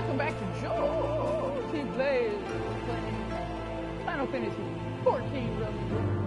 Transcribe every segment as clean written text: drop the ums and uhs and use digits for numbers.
welcome back to Jolty Plays Final Fantasy 14 Reborn.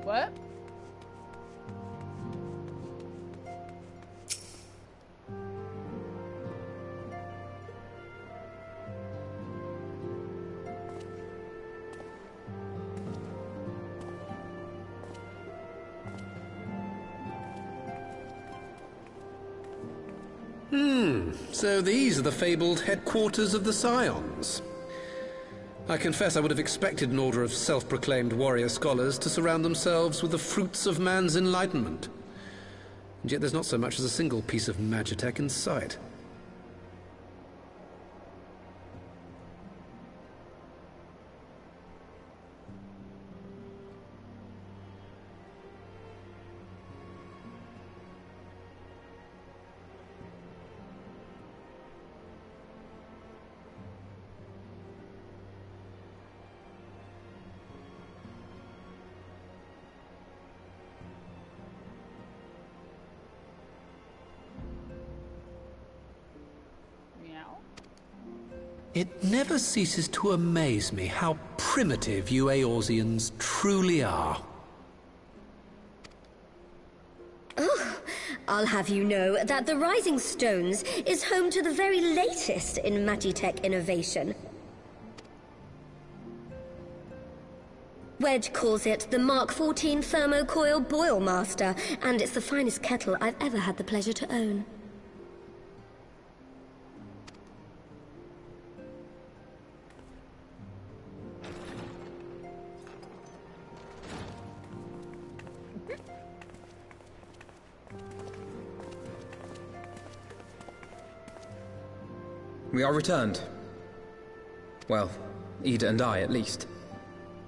What? So these are the fabled headquarters of the Scions. I confess I would have expected an order of self-proclaimed warrior scholars to surround themselves with the fruits of man's enlightenment. And yet there's not so much as a single piece of magitech in sight. It never ceases to amaze me how primitive you Eorzeans truly are. Oh, I'll have you know that the Rising Stones is home to the very latest in magitech innovation. Wedge calls it the Mark 14 Thermocoil Boil Master, and it's the finest kettle I've ever had the pleasure to own. We are returned. Well, Ida and I, at least.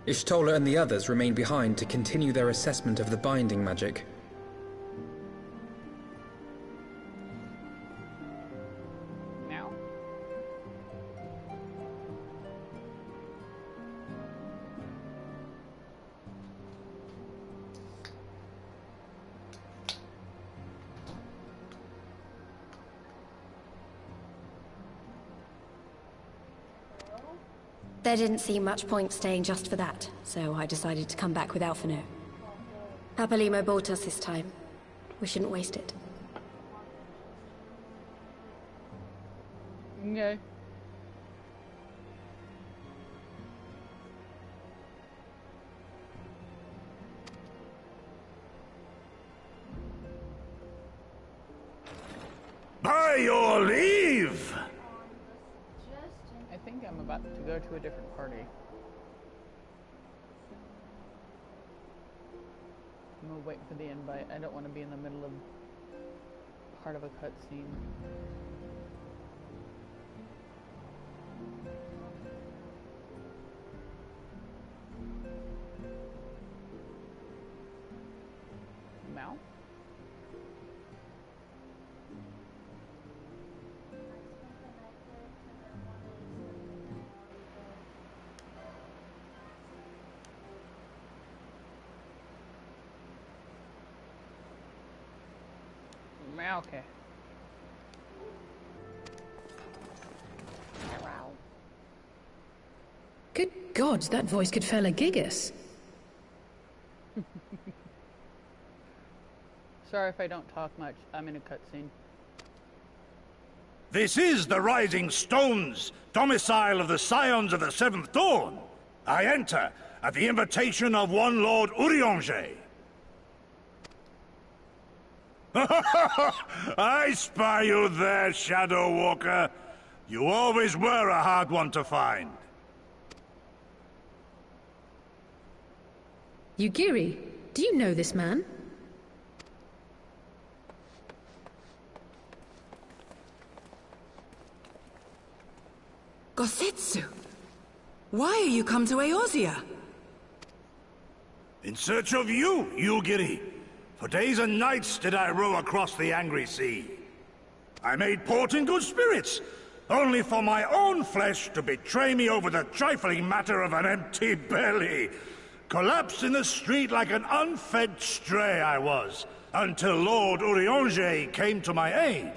Ishtola and the others remain behind to continue their assessment of the binding magic. Now. There didn't seem much point staying just for that, so I decided to come back with Alphino. Happilimo bought us this time. We shouldn't waste it. Okay. By your leave! I think I'm about to go to a different party. I'm gonna wait for the invite. I don't want to be in the middle of part of a cutscene. Mal? Okay. Good God, that voice could fell a gigas. Sorry if I don't talk much. I'm in a cutscene. This is the Rising Stones, domicile of the Scions of the Seventh Dawn. I enter at the invitation of one Lord Urianger. I spy you there, Shadow Walker. You always were a hard one to find. Yugiri, do you know this man? Gosetsu, why are you come to Eorzea? In search of you, Yugiri. For days and nights did I row across the angry sea. I made port in good spirits, only for my own flesh to betray me over the trifling matter of an empty belly. Collapsed in the street like an unfed stray I was, until Lord Urianger came to my aid.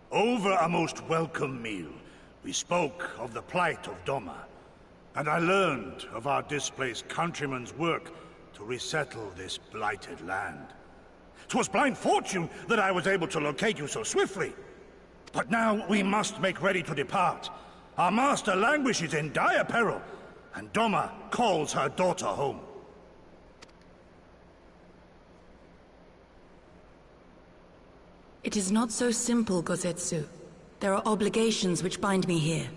Over a most welcome meal, we spoke of the plight of Doma, and I learned of our displaced countrymen's work to resettle this blighted land. 'Twas blind fortune that I was able to locate you so swiftly. But now we must make ready to depart. Our master languishes in dire peril, and Doma calls her daughter home. It is not so simple, Gosetsu. There are obligations which bind me here.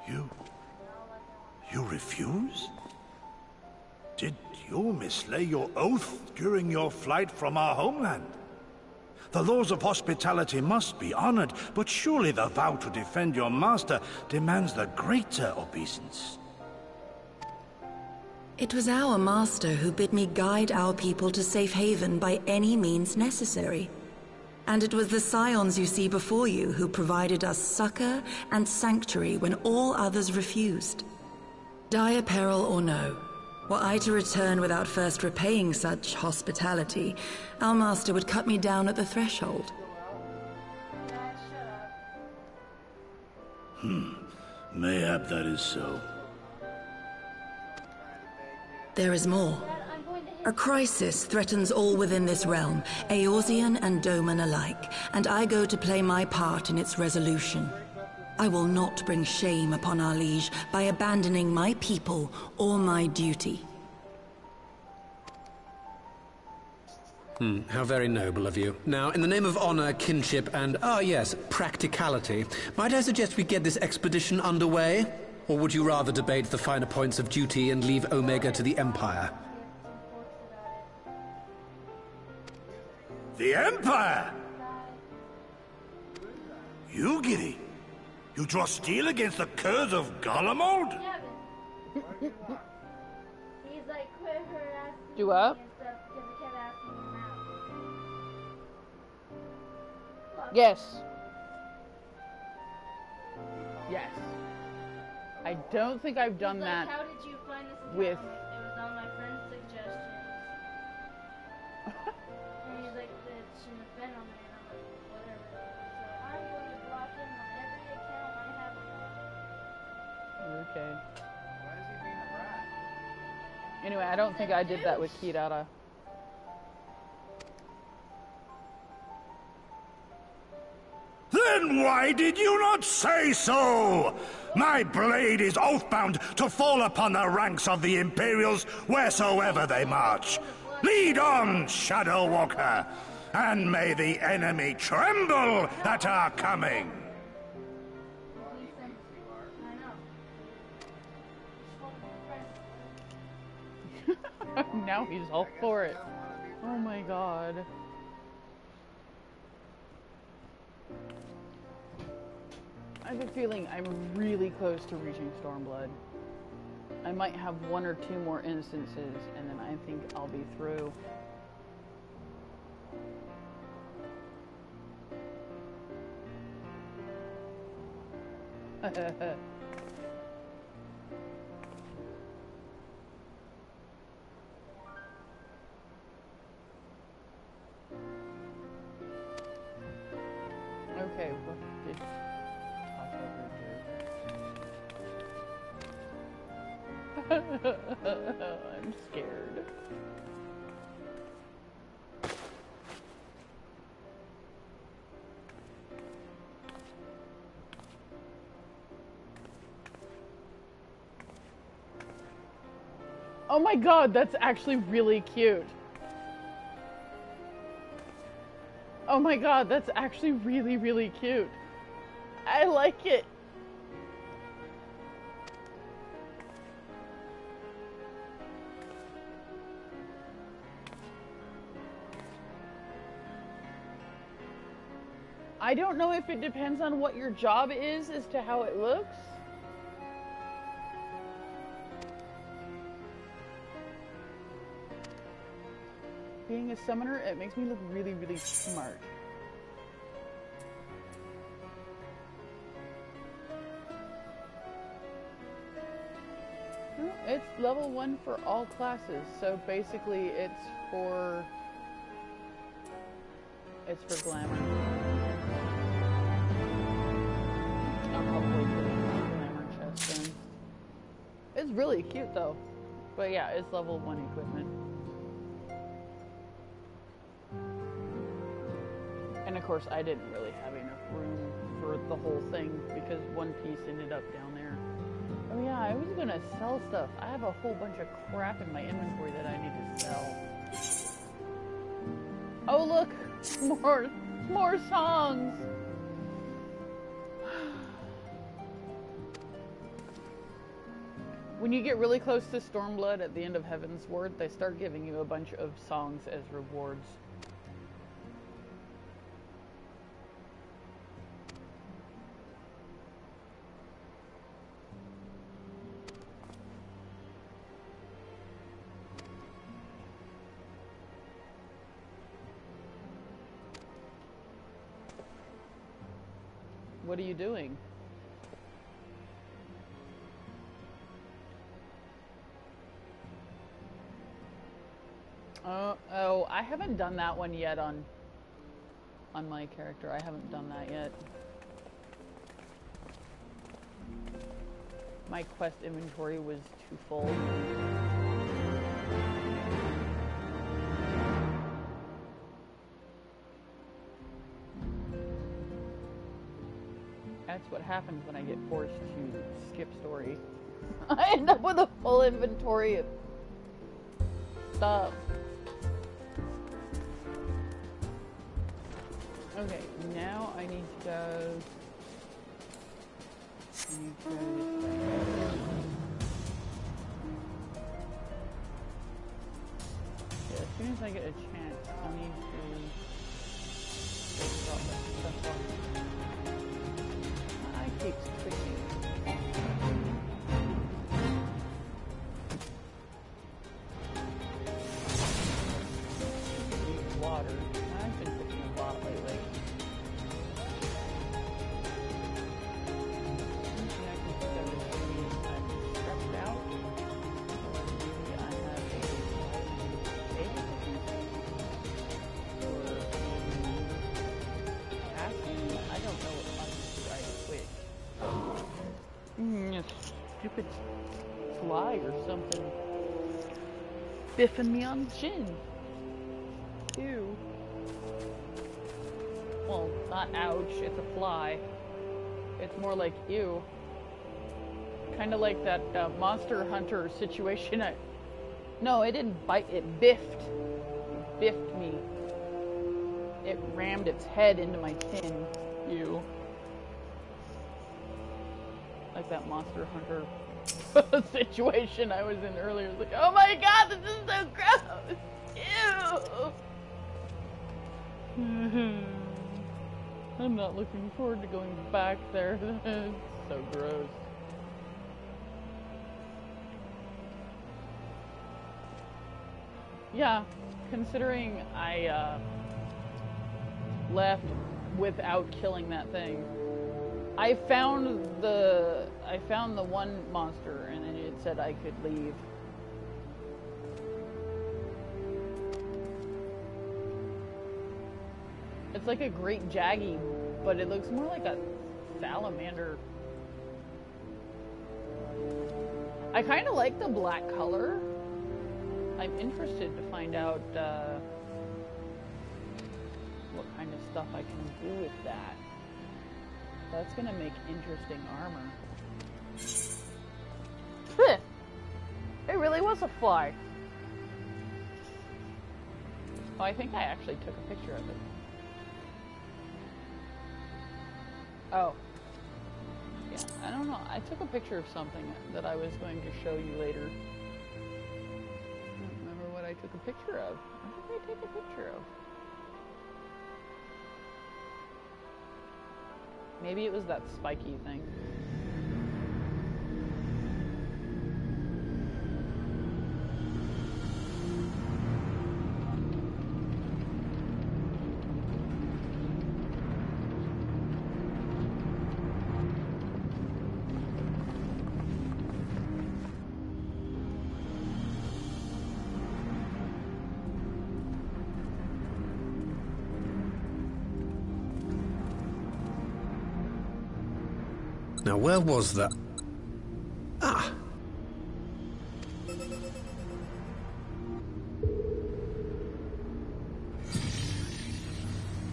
You refuse? Did you mislay your oath during your flight from our homeland? The laws of hospitality must be honored, but surely the vow to defend your master demands the greater obeisance. It was our master who bid me guide our people to safe haven by any means necessary. And it was the Scions you see before you who provided us succor and sanctuary when all others refused. Dire peril or no, were I to return without first repaying such hospitality, our master would cut me down at the threshold. Mayhap that is so. There is more. A crisis threatens all within this realm, Eorzean and Doman alike, and I go to play my part in its resolution. I will not bring shame upon our liege by abandoning my people or my duty. How very noble of you. Now, in the name of honor, kinship, and, yes, practicality, might I suggest we get this expedition underway? Or would you rather debate the finer points of duty and leave Omega to the Empire? The Empire? Yugiri, you draw steel against the curse of Garlemald? He's like, quit harassing Do me up? and stuff because I kept asking him out. Yes. Yes. I don't think I've done He's that like, how did you find this account? with... It was on my friend's suggestions. And he's like, it shouldn't have been on there. And I'm like, whatever. So I'm going to block him on every account I have him on. Okay. Anyway, I don't think I did that with Kirara. Then why did you not say so? My blade is oath-bound to fall upon the ranks of the Imperials wheresoever they march. Lead on, Shadow Walker, and may the enemy tremble at our coming. Now he's all for it. Oh my god. I have a feeling I'm really close to reaching Stormblood. I might have one or two more instances, and then I think I'll be through. Okay, what did talk over here? I'm scared. Oh my god, that's actually really cute. Oh my god, that's actually really, really cute. I like it. I don't know if it depends on what your job is as to how it looks. Being a summoner, it makes me look really, really smart. No, it's level 1 for all classes, so basically it's for glamour. I'll probably put a glamour chest in. It's really cute though. But yeah, it's level 1 equipment. And of course, I didn't really have enough room for the whole thing because one piece ended up down there. Oh yeah, I was gonna sell stuff. I have a whole bunch of crap in my inventory that I need to sell. Oh look! More songs! When you get really close to Stormblood at the end of Heaven's Word, they start giving you a bunch of songs as rewards. What are you doing? Oh, I haven't done that one yet on my character. I haven't done that yet. My quest inventory was too full. That's what happens when I get forced to skip story. I end up with a full inventory of stuff. Okay, now I need to go. Yeah, as soon as I get a chance, I need to drop that stuff off. I keep switching. Need water. I've been switching a lot lately. Stupid fly or something biffing me on the chin. Ew. Well, not ouch, it's a fly. It's more like ew. Kind of like that Monster Hunter situation. No, it didn't bite, it biffed. It biffed me. It rammed its head into my chin. Ew. Like that Monster Hunter situation I was in earlier. It's like, oh my god, this is so gross! Ew! I'm not looking forward to going back there. It's so gross. Yeah, considering I left without killing that thing. I found the one monster and then it said I could leave. It's like a great jaggy, but it looks more like a salamander. I kind of like the black color. I'm interested to find out what kind of stuff I can do with that. That's gonna make interesting armor. It really was a fly. Oh, I think I actually took a picture of it. Oh. Yeah, I don't know. I took a picture of something that I was going to show you later. I don't remember what I took a picture of. What did I take a picture of? Maybe it was that spiky thing. Now, where was that? Ah!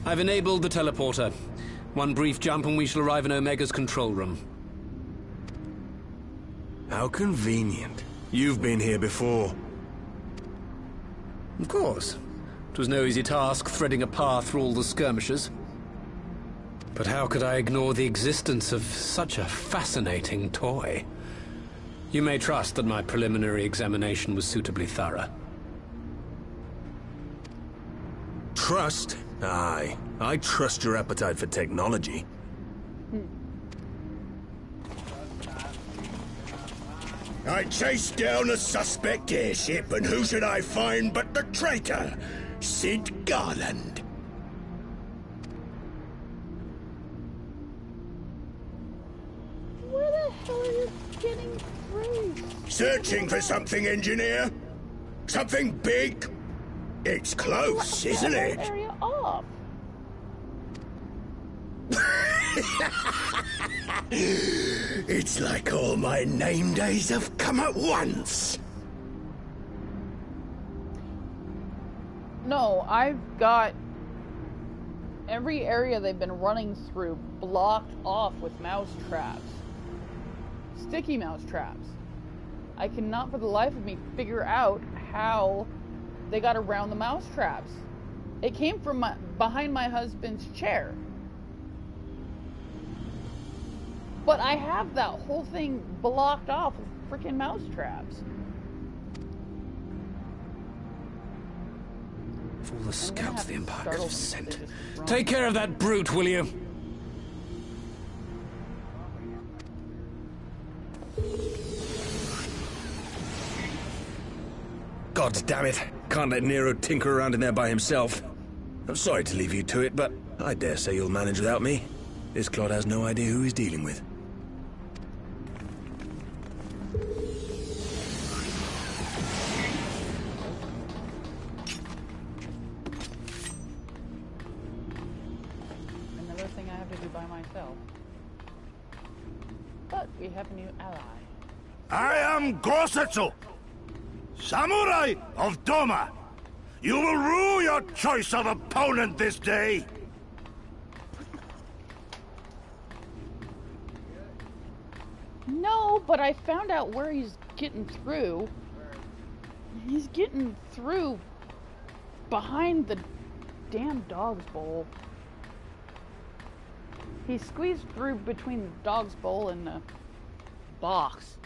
I've enabled the teleporter. One brief jump and we shall arrive in Omega's control room. How convenient. You've been here before. Of course. It was no easy task threading a path through all the skirmishes. But how could I ignore the existence of such a fascinating toy? You may trust that my preliminary examination was suitably thorough. Trust? Aye. I trust your appetite for technology. I chased down a suspect airship, and who should I find but the traitor, Sid Garland. Where the hell are you getting through? Searching for something, engineer? Something big? It's close, isn't it? Area off. It's like all my name days have come at once. No, I've got every area they've been running through blocked off with mouse traps. Sticky mouse traps. I cannot for the life of me figure out how they got around the mouse traps. It came from behind my husband's chair. But I have that whole thing blocked off with freaking mouse traps. For all the scouts the Empire could have sent. Take care of that brute, will you? God damn it. Can't let Nero tinker around in there by himself. I'm sorry to leave you to it, but I dare say you'll manage without me. This clod has no idea who he's dealing with. Another thing I have to do by myself. But we have a new ally. I am Gosetsu, Samurai of Doma. You will rue your choice of opponent this day. No, but I found out where he's getting through. He's getting through behind the damn dog's bowl. He squeezed through between the dog's bowl and the box.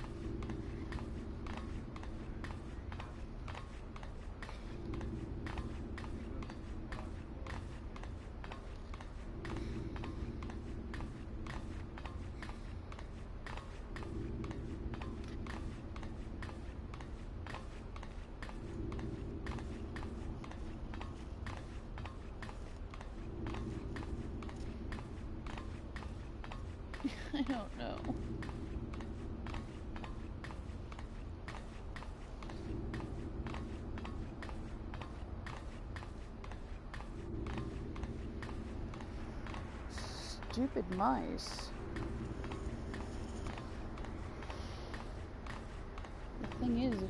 I don't know. Stupid mice.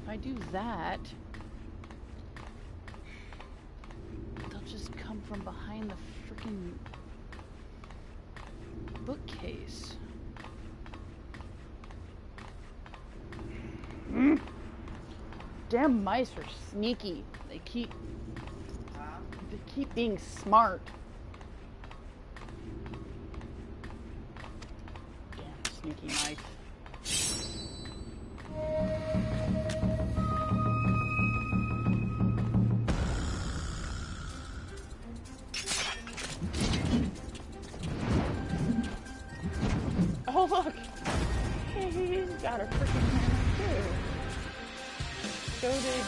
if I do that, they'll just come from behind the freaking bookcase. Damn mice are sneaky. They keep being smart. Damn sneaky mice. Oh look! He's got a freaking hammer too. So did,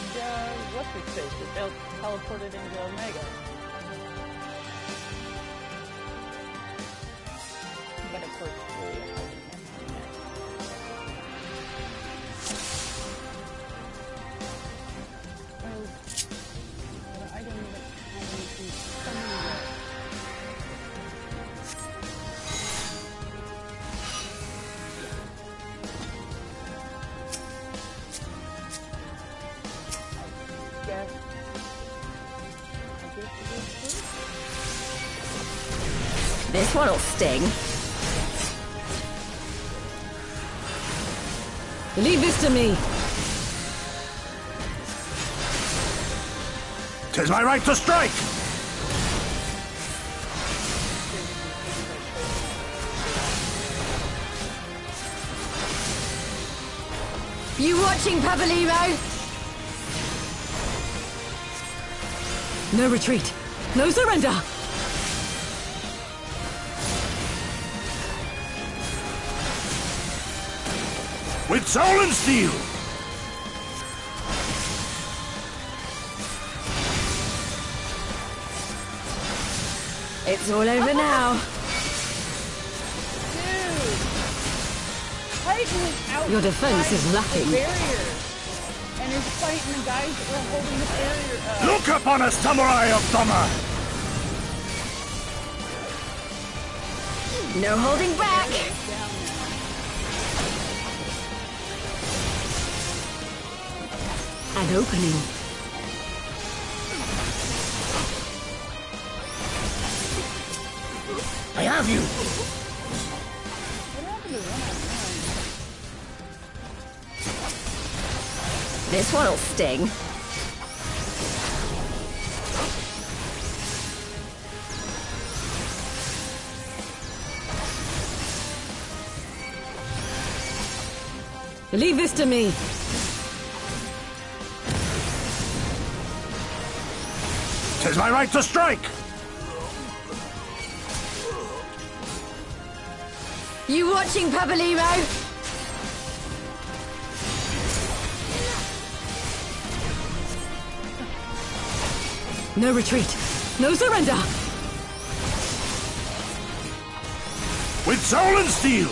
what's his face? They teleported into Omega. But of course, I don't even have anything coming yet. This one'll sting. Leave this to me. 'Tis my right to strike! You watching, Papalymo? No retreat. No surrender. With soul and steel! It's all over now. Dude! Titan was out. Your defense is lacking. The barrier. And is fighting the guys that were holding the barrier up. Look upon us, samurai of Doma! No holding back. An opening. I have you! What happened to one? This one'll sting. Leave this to me. Tis my right to strike! You watching, Papalymo? No retreat. No surrender. With soul and steel!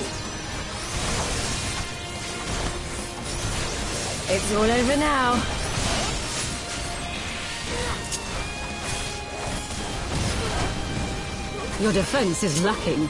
It's all over now. Your defense is lacking.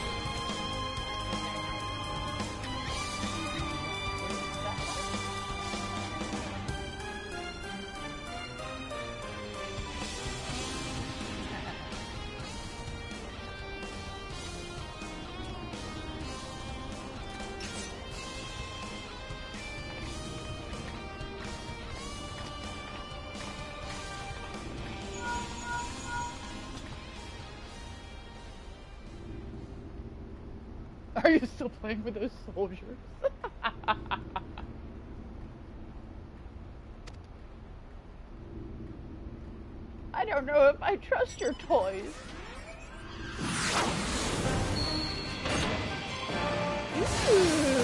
Are you still playing with those soldiers? I don't know if I trust your toys. Ooh.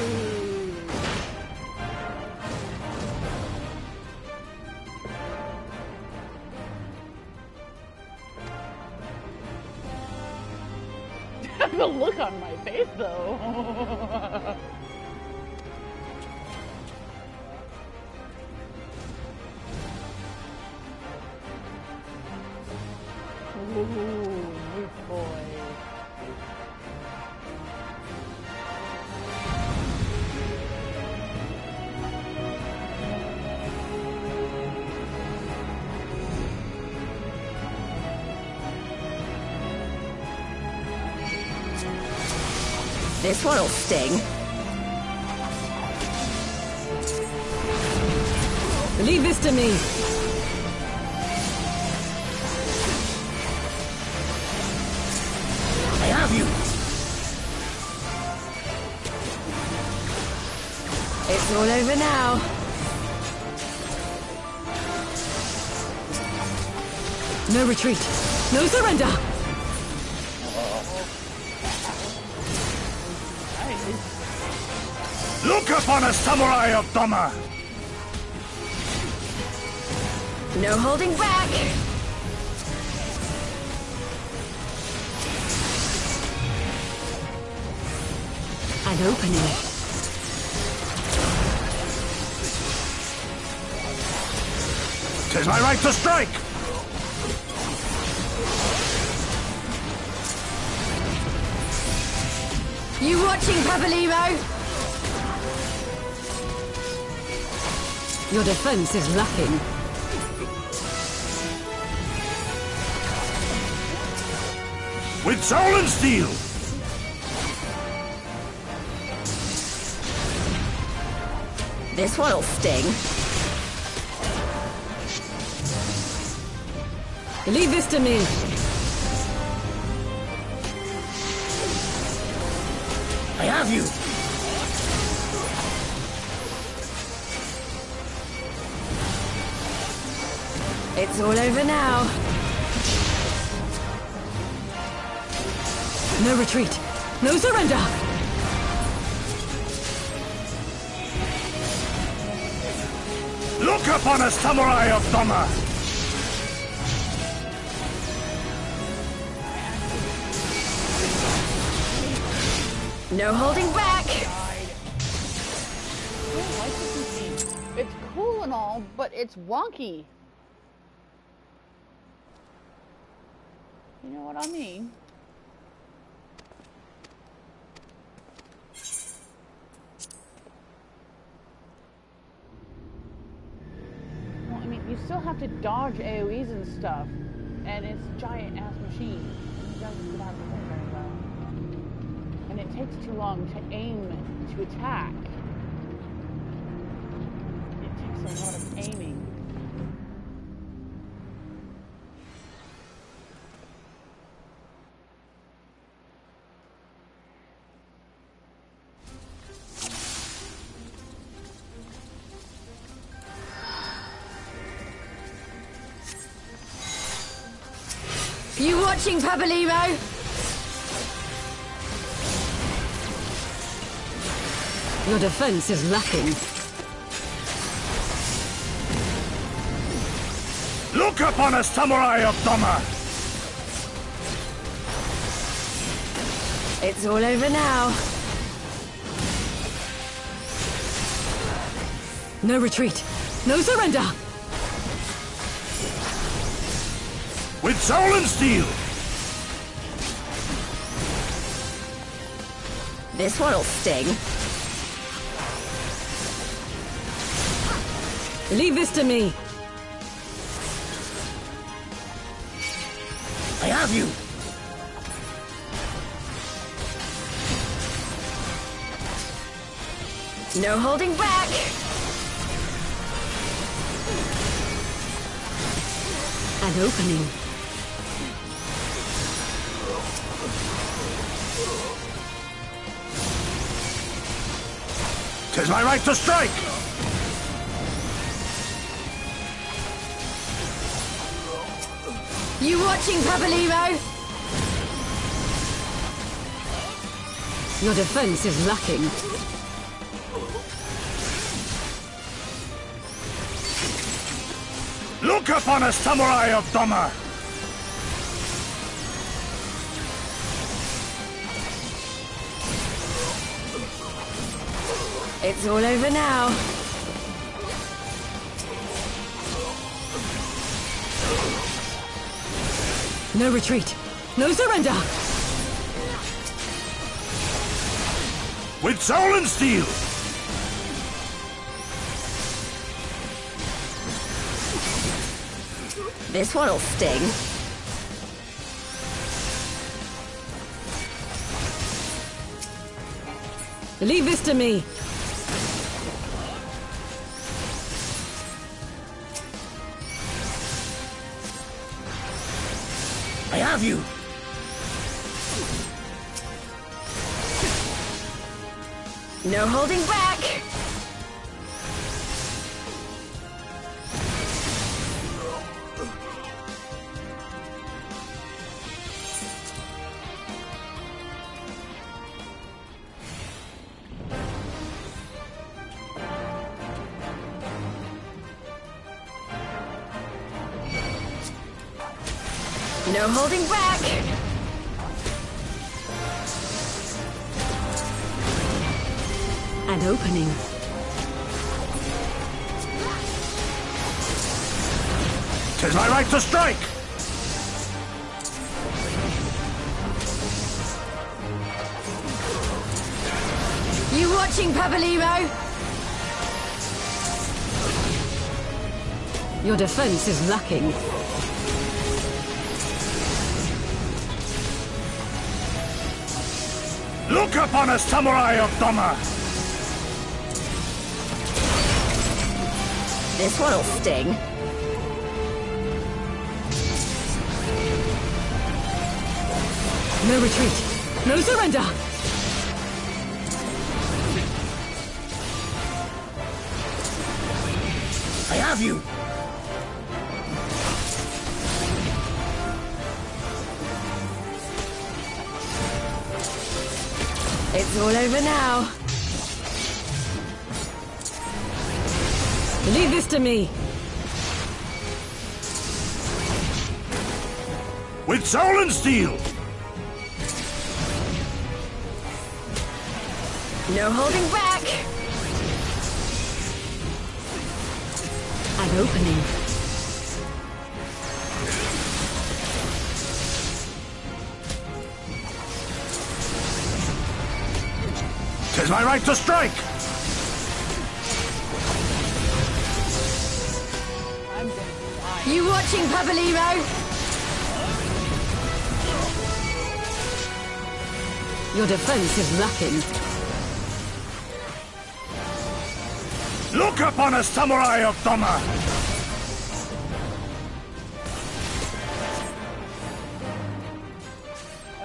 The look on my face, though. Ooh, new toy. This one'll sting. Leave this to me. I have you! It's all over now. No retreat. No surrender. Look upon a samurai of Doma! No holding back. An opening. Tis my right to strike! You watching, Papalymo? Your defense is lacking. With soul and steel! This one'll sting. Leave this to me. I have you! It's all over now. No retreat. No surrender. Look upon a samurai of Doma! No holding back. It's cool and all, but it's wonky. You know what I mean? Well, I mean, you still have to dodge AoEs and stuff, and it's a giant-ass machine. And it doesn't get out of the way very well. And it takes too long to aim to attack. It takes a lot of aiming. You watching, Papalymo? Your defense is lacking. Look upon a samurai of Doma! It's all over now. No retreat. No surrender. With soul and steel! This one'll sting. Leave this to me. I have you! No holding back. An opening. Tis my right to strike! You watching, Papalymo? Your defense is lacking. Look upon a samurai of Doma! It's all over now. No retreat. No surrender. With soul and steel! This one'll sting. Leave this to me. I have you! No holding back! No holding back! An opening. Tis my right to strike! You watching, Papalymo? Your defense is lacking. Look upon us, samurai of Doma! This one'll sting. No retreat. No surrender. I have you! It's all over now. Leave this to me. With soul and steel! No holding back. An opening. Tis my right to strike! You watching, Papalymo? Your defense is lacking. Look upon us, samurai of Doma!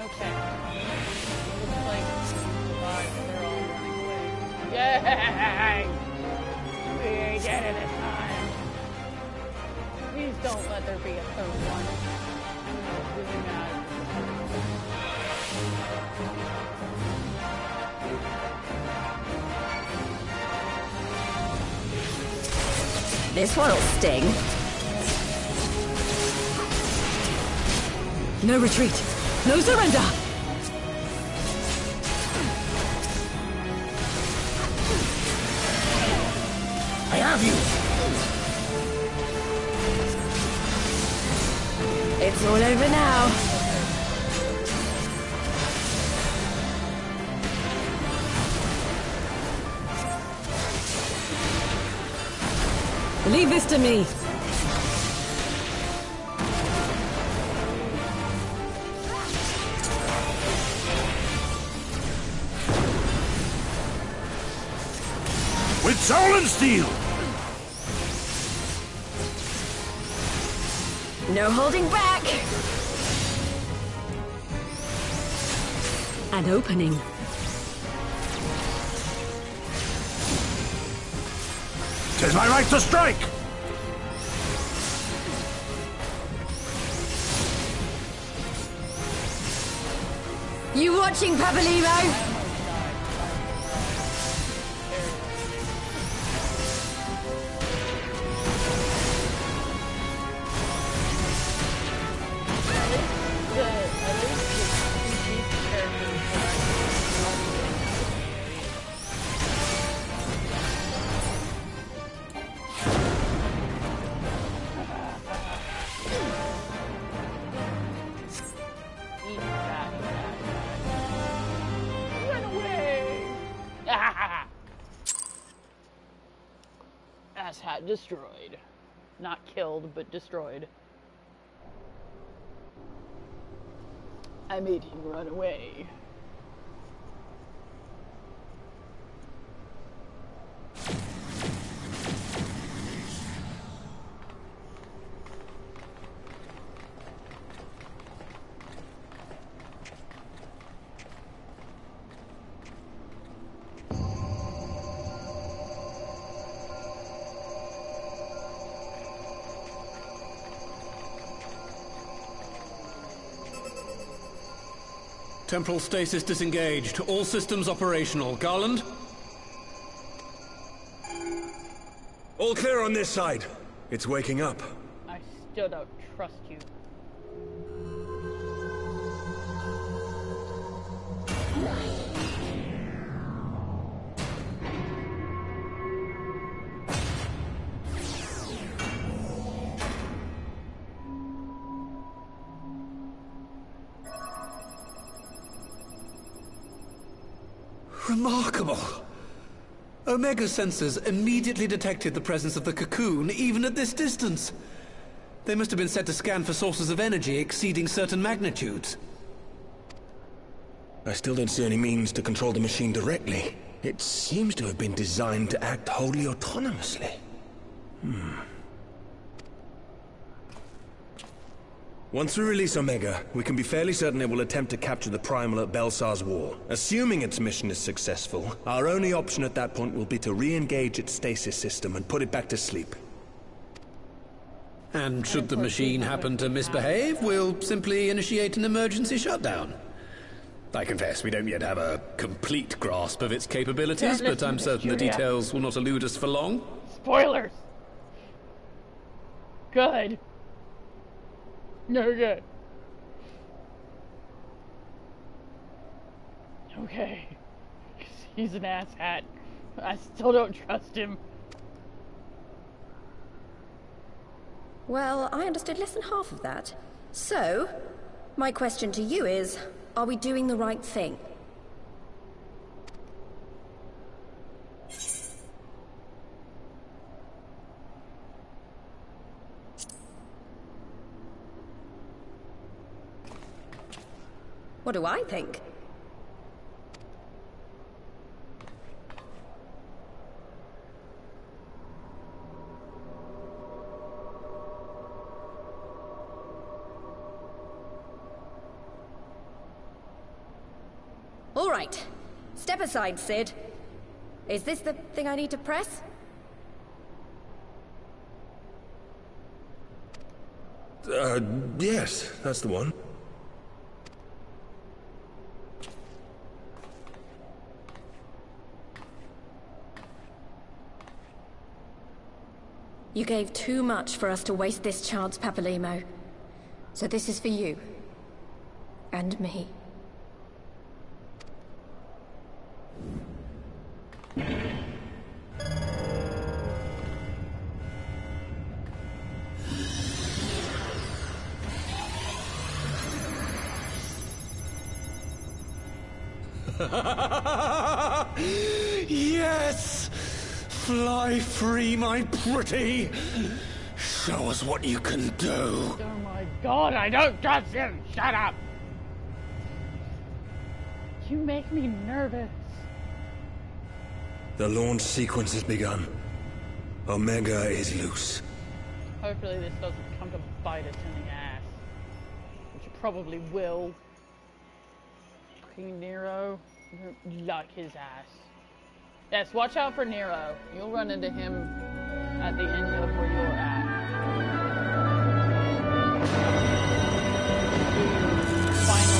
Okay. Looks like they're all running away. Yay! We did it this time. Please don't let there be a third one. I'm really mad. This one'll sting. No retreat. No surrender. I have you! It's all over now. Leave this to me. With soul and steel! No holding back. An opening. Tis my right to strike! You watching, Papalymo? Asshat destroyed. Not killed, but destroyed. I made him run away. Temporal stasis disengaged. All systems operational. Garland? All clear on this side. It's waking up. I still don't trust you. Remarkable. Omega sensors immediately detected the presence of the cocoon, even at this distance. They must have been set to scan for sources of energy exceeding certain magnitudes. I still don't see any means to control the machine directly. It seems to have been designed to act wholly autonomously. Once we release Omega, we can be fairly certain it will attempt to capture the Primal at Belsar's Wall. Assuming its mission is successful, our only option at that point will be to re-engage its stasis system and put it back to sleep. And should the machine happen to misbehave, we'll simply initiate an emergency shutdown. I confess we don't yet have a complete grasp of its capabilities, but I'm certain the details will not elude us for long. Spoilers! Good. No good. Okay. He's an asshat. I still don't trust him. Well, I understood less than half of that. So, my question to you is, are we doing the right thing? What do I think? All right. Step aside, Sid. Is this the thing I need to press? Yes, that's the one. You gave too much for us to waste this chance, Papalimo. So this is for you. And me. Yes! Fly free, my pretty! Show us what you can do. Oh my god, I don't trust him! Shut up! You make me nervous. The launch sequence has begun. Omega is loose. Hopefully this doesn't come to bite us in the ass. Which it probably will. Fucking Nero. You don't like his ass. Yes, watch out for Nero. You'll run into him at the end of where you're at. Final.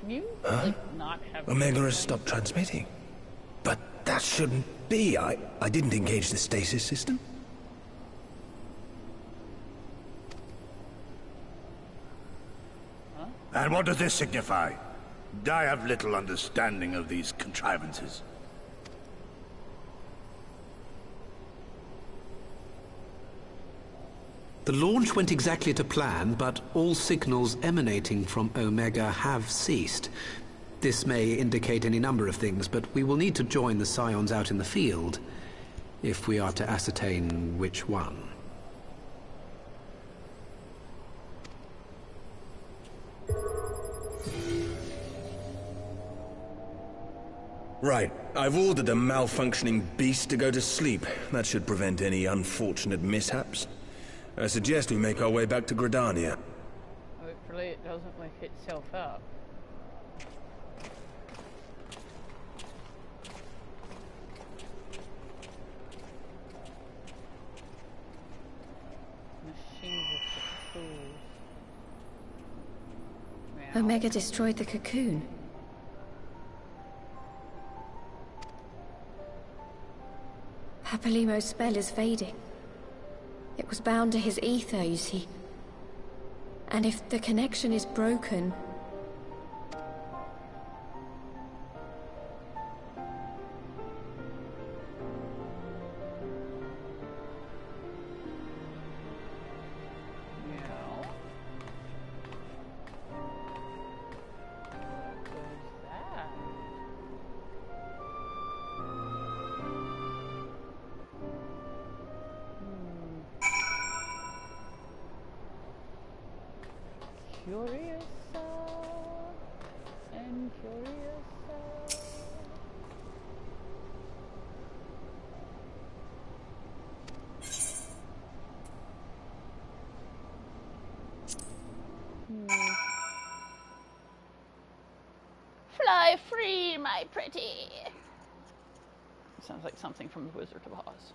Can you, like, not have... Omega has stopped transmitting. But that shouldn't be. I didn't engage the stasis system. Huh? And what does this signify? I have little understanding of these contrivances. The launch went exactly to plan, but all signals emanating from Omega have ceased. This may indicate any number of things, but we will need to join the Scions out in the field if we are to ascertain which one. Right. I've ordered a malfunctioning beast to go to sleep. That should prevent any unfortunate mishaps. I suggest we make our way back to Gridania. Hopefully it doesn't wake itself up. Machines of the fools. Omega destroyed the cocoon. Papalimo's spell is fading. It was bound to his ether, you see. And if the connection is broken... Curiosa and Curiosa. Fly free, my pretty. Sounds like something from The Wizard of Oz.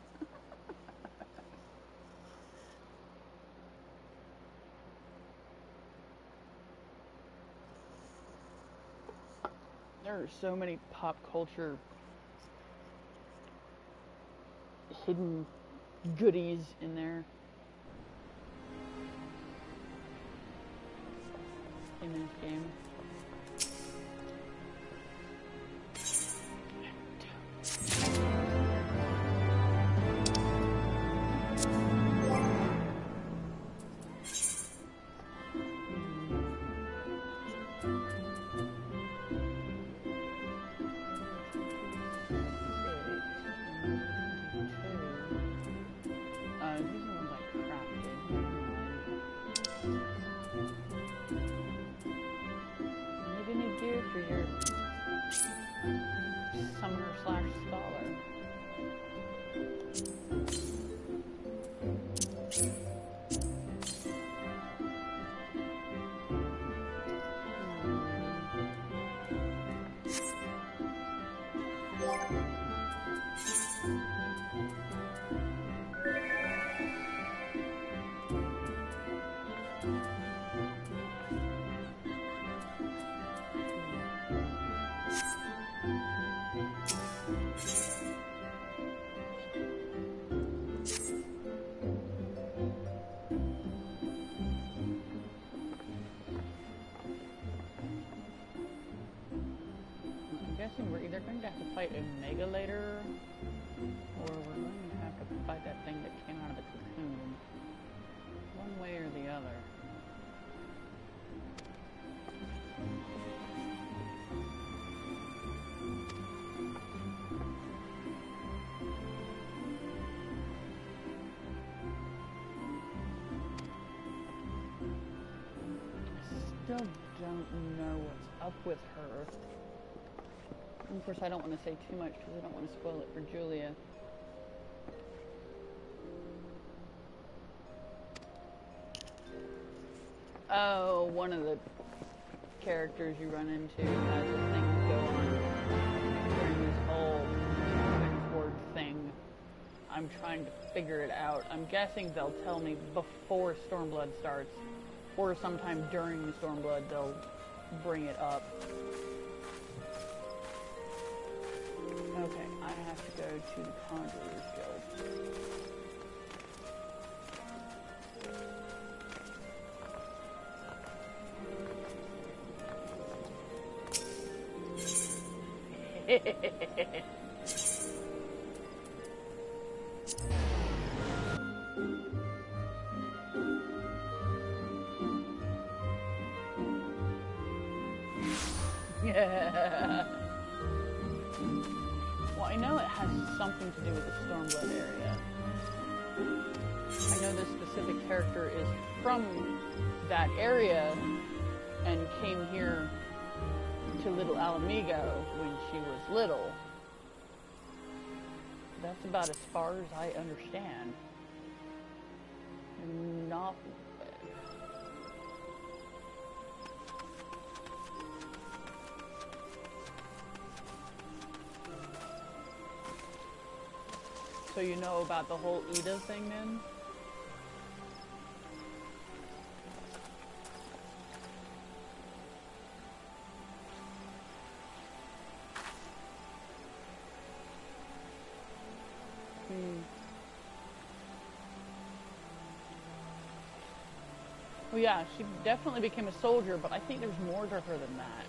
There are so many pop culture hidden goodies in there. In this game. For your summoner / scholar. We're either going to have to fight Omega later, or we're going to have to fight that thing that came out of the cocoon. One way or the other. I still don't know what's up with her. Of course, I don't want to say too much because I don't want to spoil it for Julia. Oh, one of the characters you run into has a thing go on during this whole export thing. I'm trying to figure it out. I'm guessing they'll tell me before Stormblood starts, or sometime during Stormblood they'll bring it up. Okay, I have to go to the Conjurer's Guild. Yeah. Well, I know it has something to do with the Stormblood area. I know this specific character is from that area and came here to Little Alamigo when she was little. That's about as far as I understand. Not... So you know about the whole Ida thing then? Well, yeah, she definitely became a soldier, but I think there's more to her than that.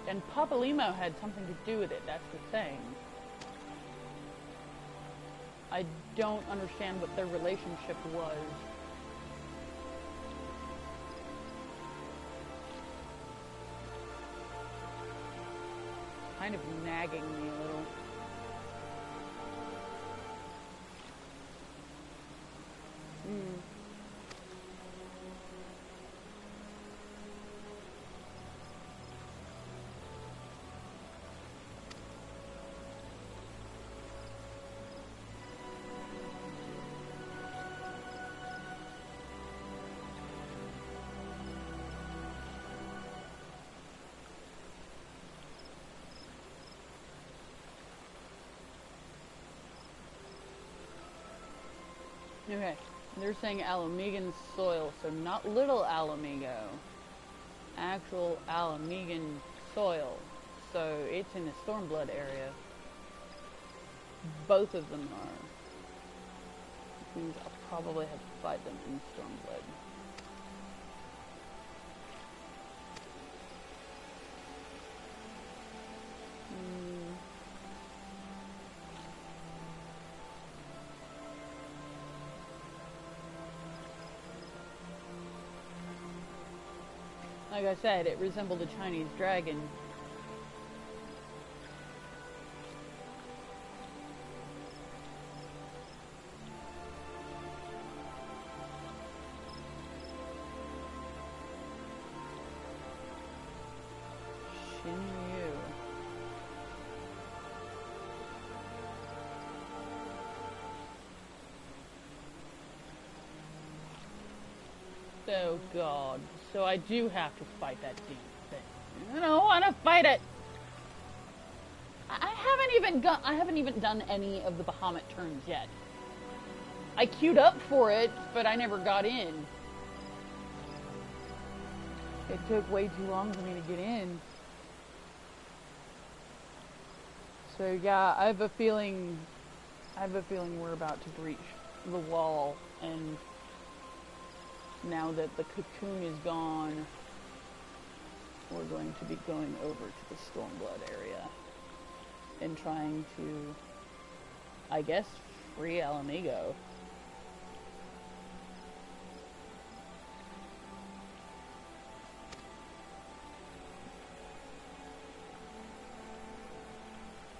And Papalimo had something to do with it, that's the thing. I don't understand what their relationship was. Kind of nagging me a little. Okay, they're saying Alamigan soil, so not Little Alamigo. Actual Alamigan soil. So it's in the Stormblood area. Both of them are. Which means I'll probably have to fight them in Stormblood. Like I said, it resembled a Chinese dragon. Shinryu. Oh God. So I do have to fight that demon thing. I don't want to fight it. I haven't even done any of the Bahamut turns yet. I queued up for it, but I never got in. It took way too long for me to get in. So yeah, I have a feeling we're about to breach the wall, and now that the cocoon is gone, we're going to be going over to the Stormblood area and trying to, I guess, free Alamigo.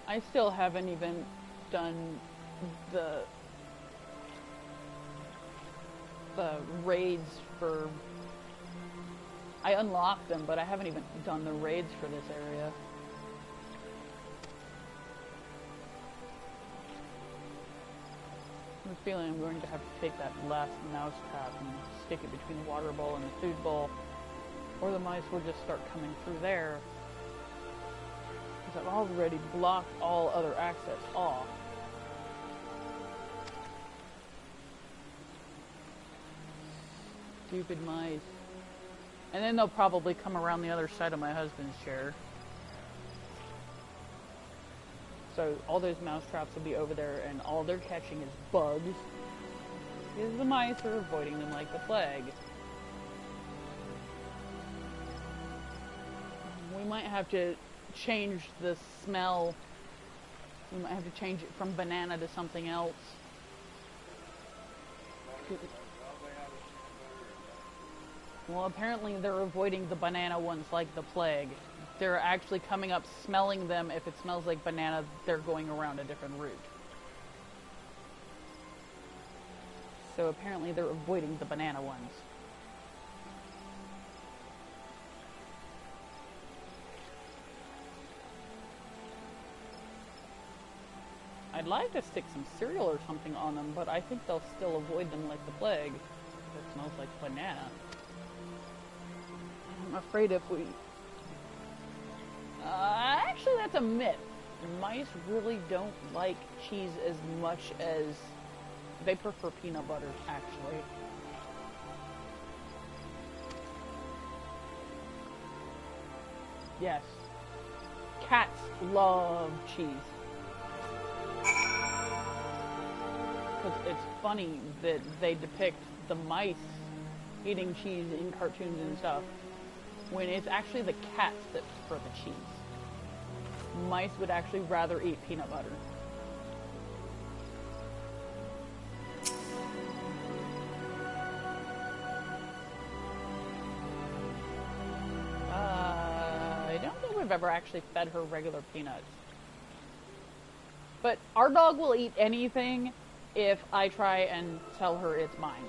I still haven't even done the raids for... I unlocked them, but I haven't even done the raids for this area. have a feeling I'm going to have to take that last mouse trap and stick it between the water bowl and the food bowl, or the mice will just start coming through there. Because I've already blocked all other access off. Stupid mice. And then they'll probably come around the other side of my husband's chair. So all those mouse traps will be over there, and all they're catching is bugs. Because the mice are avoiding them like the plague. We might have to change the smell. We might have to change it from banana to something else. Well, apparently they're avoiding the banana ones like the plague. They're actually coming up, smelling them. If it smells like banana, they're going around a different route. So apparently they're avoiding the banana ones. I'd like to stick some cereal or something on them, but I think they'll still avoid them like the plague. It smells like banana. I'm afraid if we... actually, that's a myth. Mice really don't like cheese as much as... They prefer peanut butter, actually. Yes. Cats love cheese. Because it's funny that they depict the mice eating cheese in cartoons and stuff, when it's actually the cats that prefer the cheese. Mice would actually rather eat peanut butter. I don't think we've ever actually fed her regular peanuts. But our dog will eat anything if I try and tell her it's mine.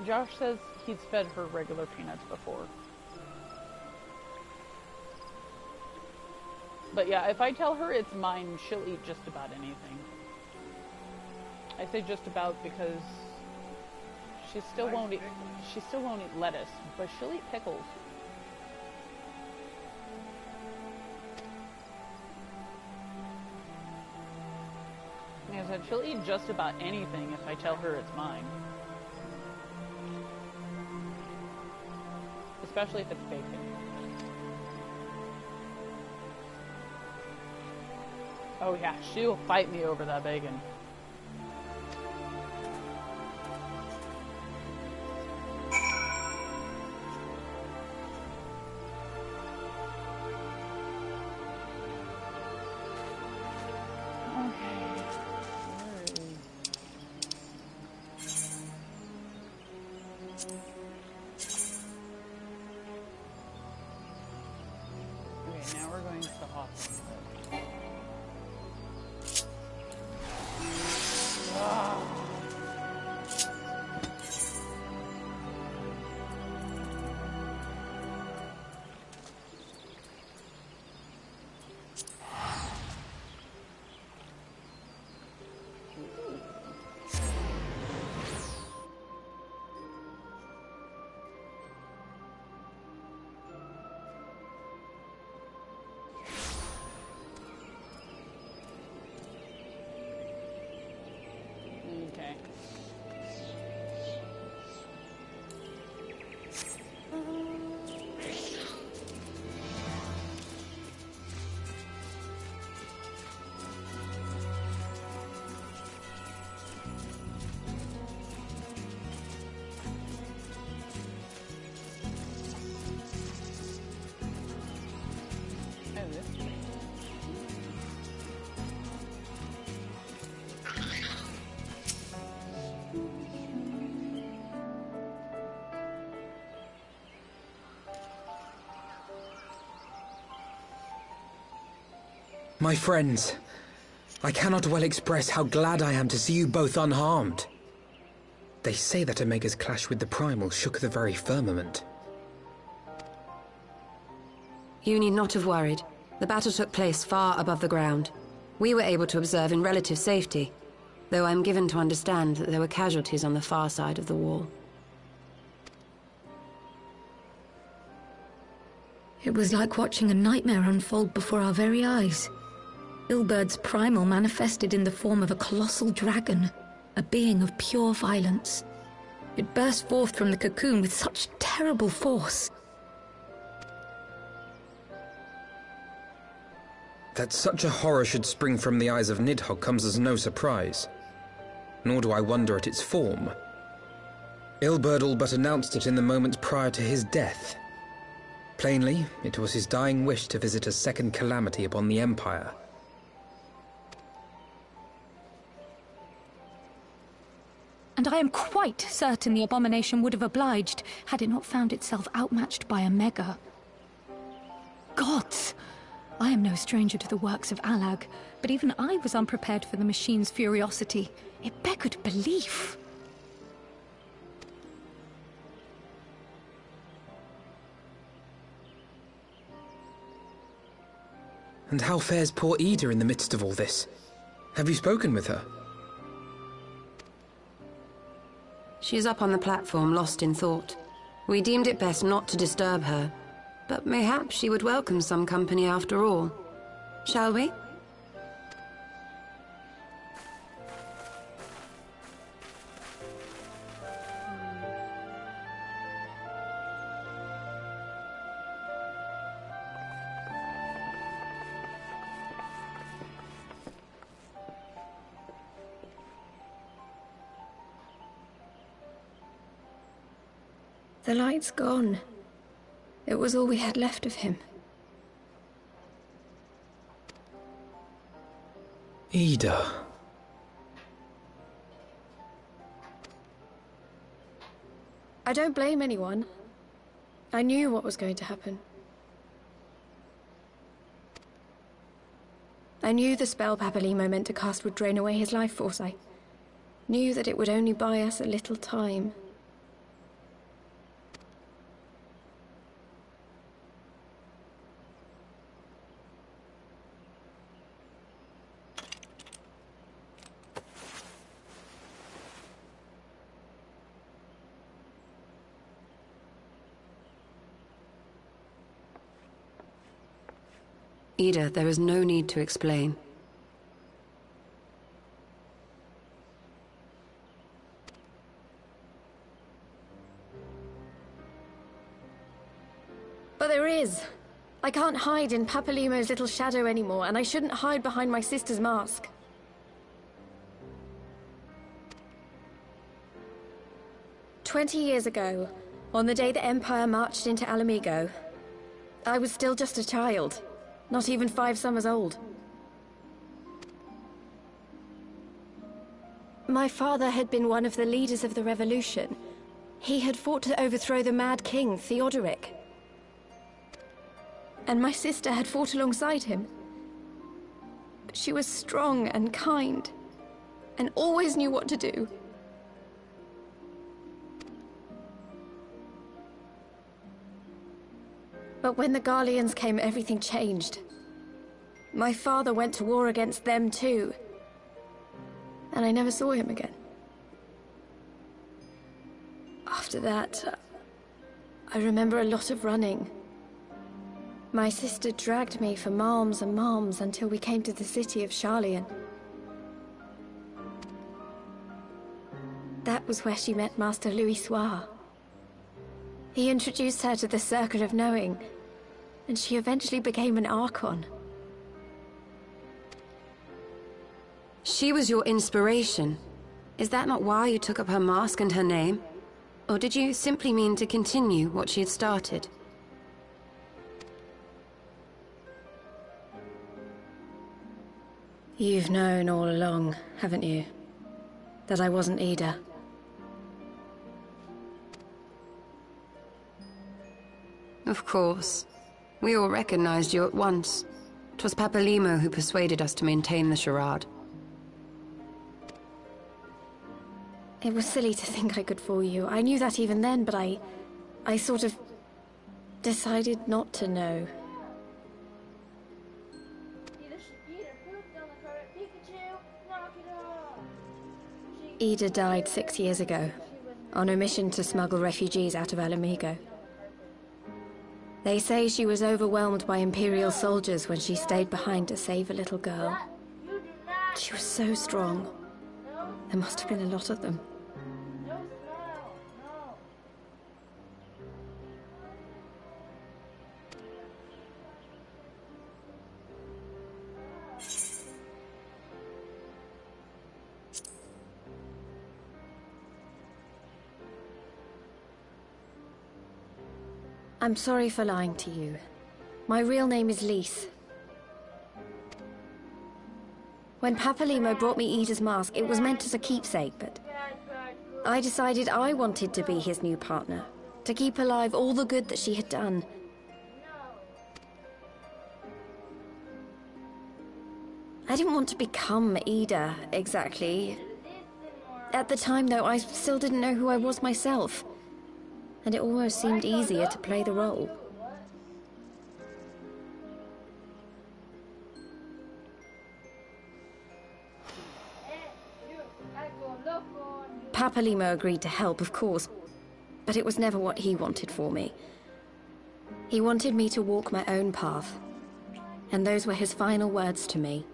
Josh says he's fed her regular peanuts before. But yeah, if I tell her it's mine, she'll eat just about anything. I say just about because she still won't eat lettuce, but she'll eat pickles. Like I said, she'll eat just about anything if I tell her it's mine. Especially if it's bacon. Oh yeah, she'll fight me over that bacon. Okay. My friends, I cannot well express how glad I am to see you both unharmed. They say that Omega's clash with the Primal shook the very firmament. You need not have worried. The battle took place far above the ground. We were able to observe in relative safety, though I'm given to understand that there were casualties on the far side of the wall. It was like watching a nightmare unfold before our very eyes. Ilberd's primal manifested in the form of a colossal dragon, a being of pure violence. It burst forth from the cocoon with such terrible force. That such a horror should spring from the eyes of Nidhogg comes as no surprise. Nor do I wonder at its form. Ilberd all but announced it in the moments prior to his death. Plainly, it was his dying wish to visit a second calamity upon the Empire. And I am quite certain the abomination would have obliged, had it not found itself outmatched by a Mega. Gods! I am no stranger to the works of Alag, but even I was unprepared for the machine's furiosity. It beggared belief. And how fares poor Ida in the midst of all this? Have you spoken with her? She is up on the platform, lost in thought. We deemed it best not to disturb her, but mayhap she would welcome some company after all. Shall we? The light's gone. It was all we had left of him. Ida. I don't blame anyone. I knew what was going to happen. I knew the spell Papalymo meant to cast would drain away his life force. I knew that it would only buy us a little time. Ida, there is no need to explain. But there is. I can't hide in Papalymo's little shadow anymore, and I shouldn't hide behind my sister's mask. "20 years ago, on the day the Empire marched into Alamigo, I was still just a child. Not even 5 summers old. My father had been one of the leaders of the revolution. He had fought to overthrow the Mad King, Theodoric. And my sister had fought alongside him. But she was strong and kind, and always knew what to do. But when the Garleans came, everything changed. My father went to war against them too. And I never saw him again. After that, I remember a lot of running. My sister dragged me for malms and malms until we came to the city of Sharlayan. That was where she met Master Louis Soir. He introduced her to the Circle of Knowing, and she eventually became an Archon. She was your inspiration. Is that not why you took up her mask and her name? Or did you simply mean to continue what she had started? You've known all along, haven't you? That I wasn't Ida. Of course. We all recognized you at once. 'Twas Papalymo who persuaded us to maintain the charade. It was silly to think I could fool you. I knew that even then, but I sort of decided not to know. Eat a fruit, don't throw Ida died 6 years ago, on a mission to smuggle refugees out of Alamigo. They say she was overwhelmed by Imperial soldiers when she stayed behind to save a little girl. She was so strong. There must have been a lot of them. I'm sorry for lying to you. My real name is Lise. When Papalimo brought me Ida's mask, it was meant as a keepsake, but I decided I wanted to be his new partner, to keep alive all the good that she had done. I didn't want to become Ida, exactly. At the time, though, I still didn't know who I was myself. And it almost seemed easier to play the role. Papalimo agreed to help, of course, but it was never what he wanted for me. He wanted me to walk my own path, and those were his final words to me.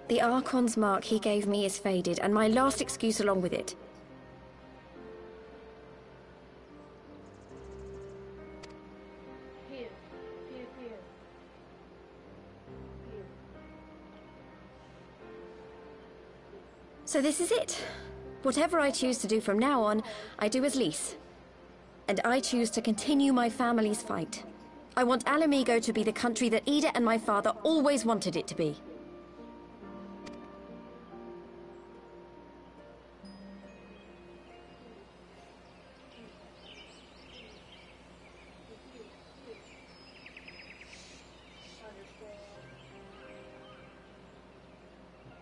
The Archon's mark he gave me is faded, and my last excuse along with it. So this is it. Whatever I choose to do from now on, I do as Lise. And I choose to continue my family's fight. I want Alamigo to be the country that Ida and my father always wanted it to be.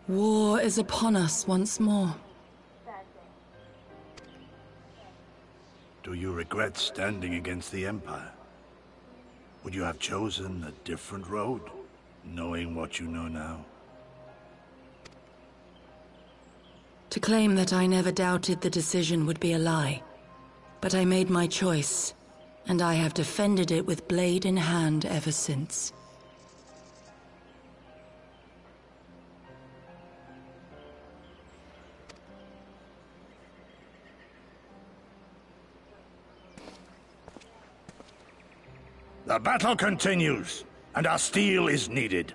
War is upon us once more. Do you regret standing against the Empire? Would you have chosen a different road, knowing what you know now? To claim that I never doubted the decision would be a lie. But I made my choice, and I have defended it with blade in hand ever since. The battle continues, and our steel is needed.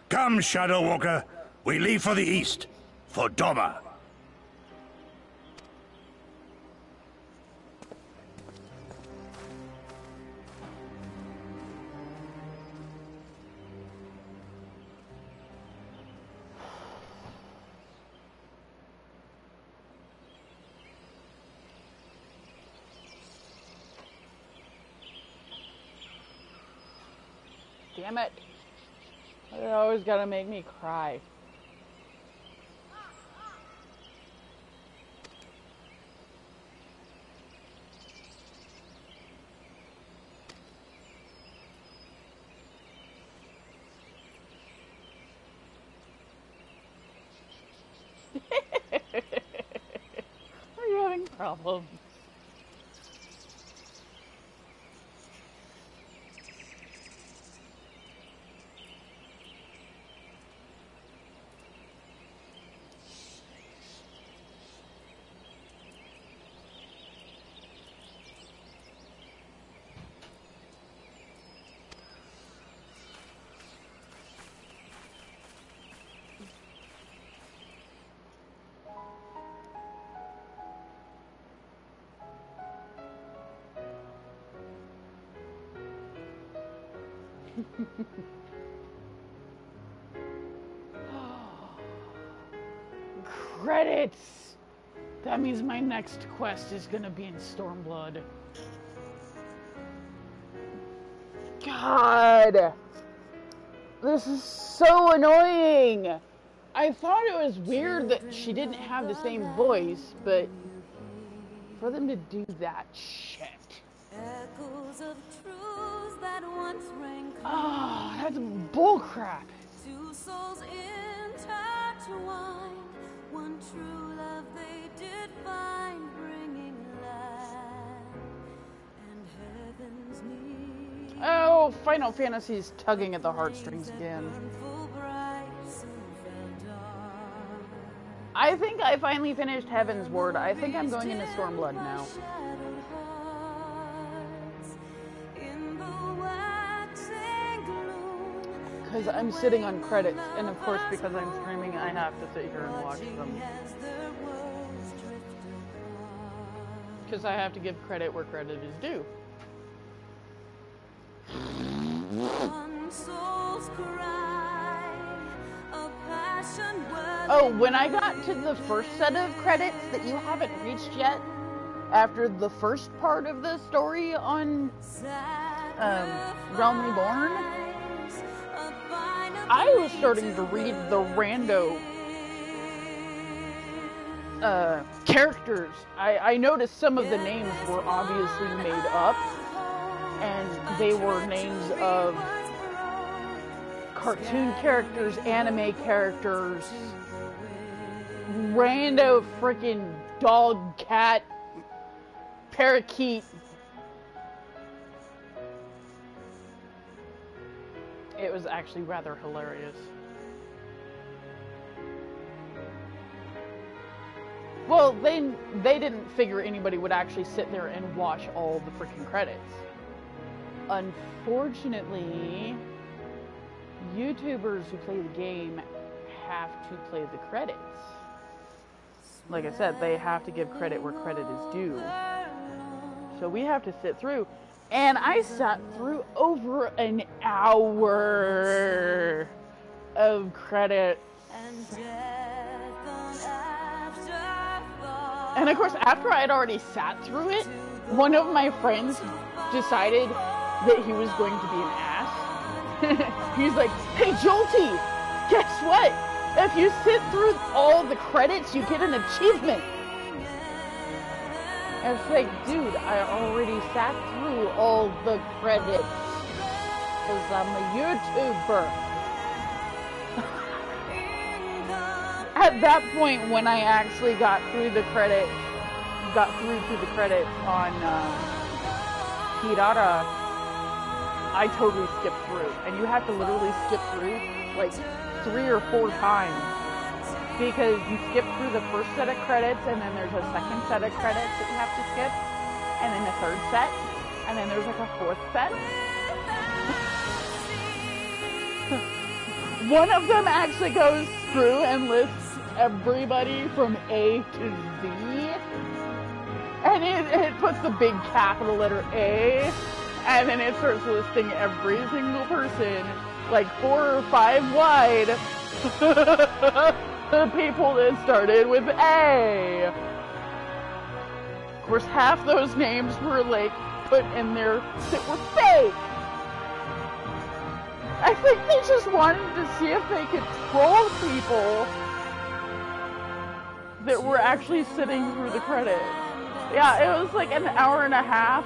Come, Shadow Walker, we leave for the east, for Doma. Damn it. They always gotta make me cry. Are you having problems? Credits! That means my next quest is gonna be in Stormblood. God! This is so annoying! I thought it was weird that she didn't have the same voice, but for them to do that shit. Ah, that's bull crap. Two souls intertwined, one true love they did find, bringing light and heaven's need. Oh, Final Fantasy's tugging at the heartstrings again. I think I finally finished Heaven's Ward. I think I'm going into Stormblood now. Because I'm sitting on credits, and of course because I'm streaming, I have to sit here and watch them. Because I have to give credit where credit is due. Oh, when I got to the first set of credits that you haven't reached yet, after the first part of the story on Realm Reborn, I was starting to read the rando characters. I noticed some of the names were obviously made up, and they were names of cartoon characters, anime characters, rando freaking dog, cat, parakeet. It was actually rather hilarious. Well, they didn't figure anybody would actually sit there and watch all the freaking credits. Unfortunately, YouTubers who play the game have to play the credits. Like I said, they have to give credit where credit is due. So we have to sit through. And I sat through over an hour of credits. And of course, after I had already sat through it, one of my friends decided that he was going to be an ass. He's like, "Hey Jolty, guess what? If you sit through all the credits, you get an achievement." I was like, dude, I already sat through all the credits because I'm a YouTuber. At that point, when I actually got through to the credits on Hirara, I totally skipped through. And you have to literally skip through like 3 or 4 times. Because you skip through the first set of credits, and then there's a second set of credits that you have to skip, and then a third set, and then there's like a 4th set. One of them actually goes through and lists everybody from A to Z, and it puts the big capital letter A, and then it starts listing every single person, like 4 or 5 wide. The people that started with A. Of course, half those names were like put in there that were fake. I think they just wanted to see if they could troll people that were actually sitting through the credits. Yeah, it was like an hour and a half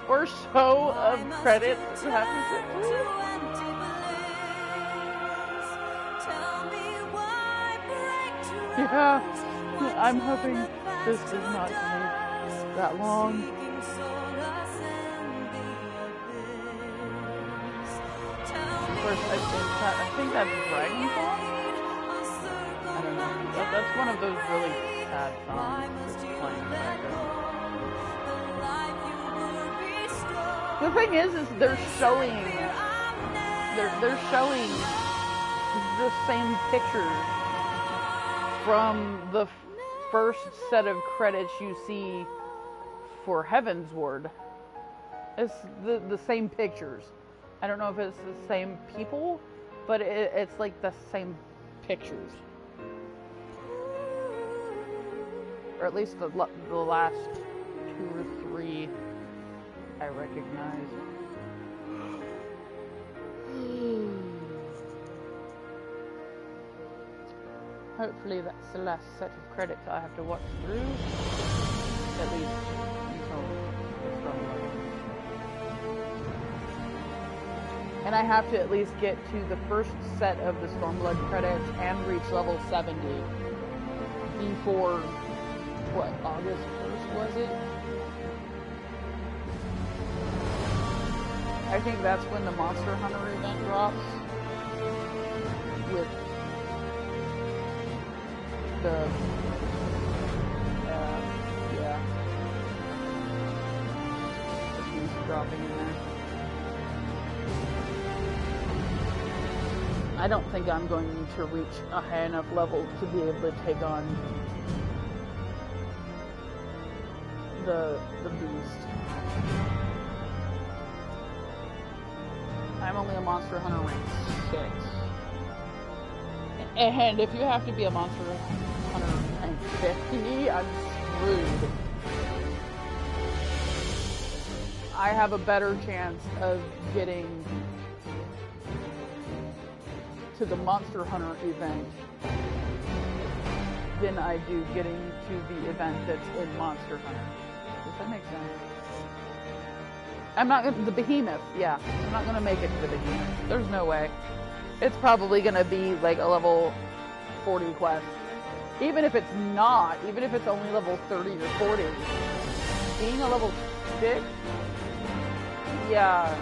or so of credits that you have to sit through. Yeah, I'm hoping this does not take that long. Of course, I think that's Dragonfall? I don't know. That's one of those really sad songs that's playing in the background. The thing is they're showing the same pictures from the first set of credits you see for Heaven's Ward. It's the same pictures. I don't know if it's the same people, but it's like the same pictures. Or at least the last 2 or 3 I recognize. Hopefully that's the last set of credits I have to watch through, at least until the Stormblood. And I have to at least get to the first set of the Stormblood credits and reach level 70 before, what, August 1st was it? I think that's when the Monster Hunter event drops. With the, yeah, the beast dropping in there. I don't think I'm going to reach a high enough level to be able to take on the beast. I'm only a Monster Hunter rank 6. And if you have to be a Monster Hunter rank 50, I'm screwed. I have a better chance of getting to the Monster Hunter event than I do getting to the event that's in Monster Hunter. Does that make sense? I'm not gonna, the Behemoth, yeah. I'm not gonna make it to the Behemoth. There's no way. It's probably gonna be like a level 40 quest. Even if it's not, even if it's only level 30 or 40. Being a level 6? Yeah.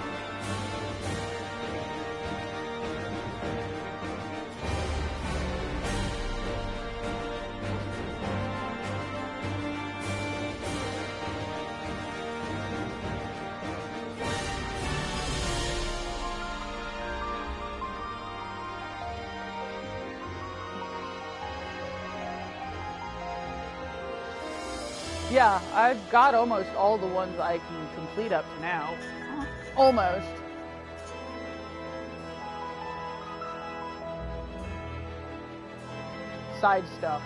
Yeah, I've got almost all the ones I can complete up to now. Almost. Side stuff.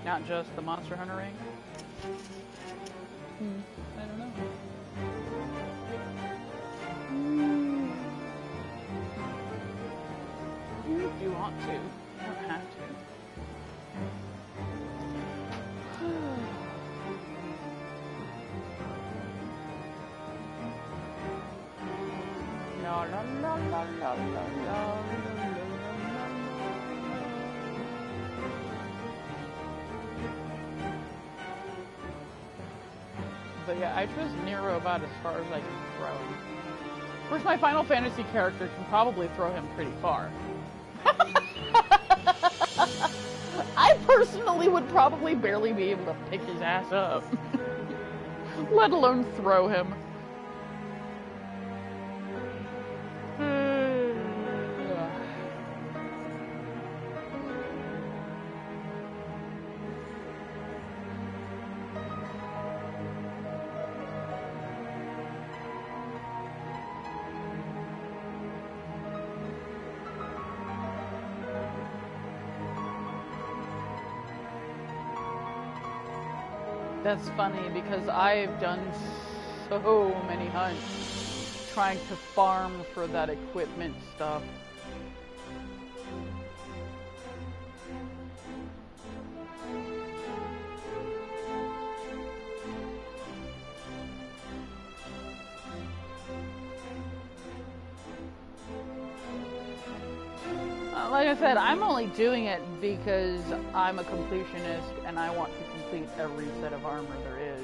Not just the Monster Hunter ring? I don't know. If you want to. You don't have to. La la la la la la la. But yeah, I trust Nero about as far as I can throw him. Of course, my Final Fantasy character can probably throw him pretty far. I personally would probably barely be able to pick his ass up. Let alone throw him. That's funny because I've done so many hunts trying to farm for that equipment stuff. Like I said, I'm only doing it because I'm a completionist and I want to complete every set of armor there is.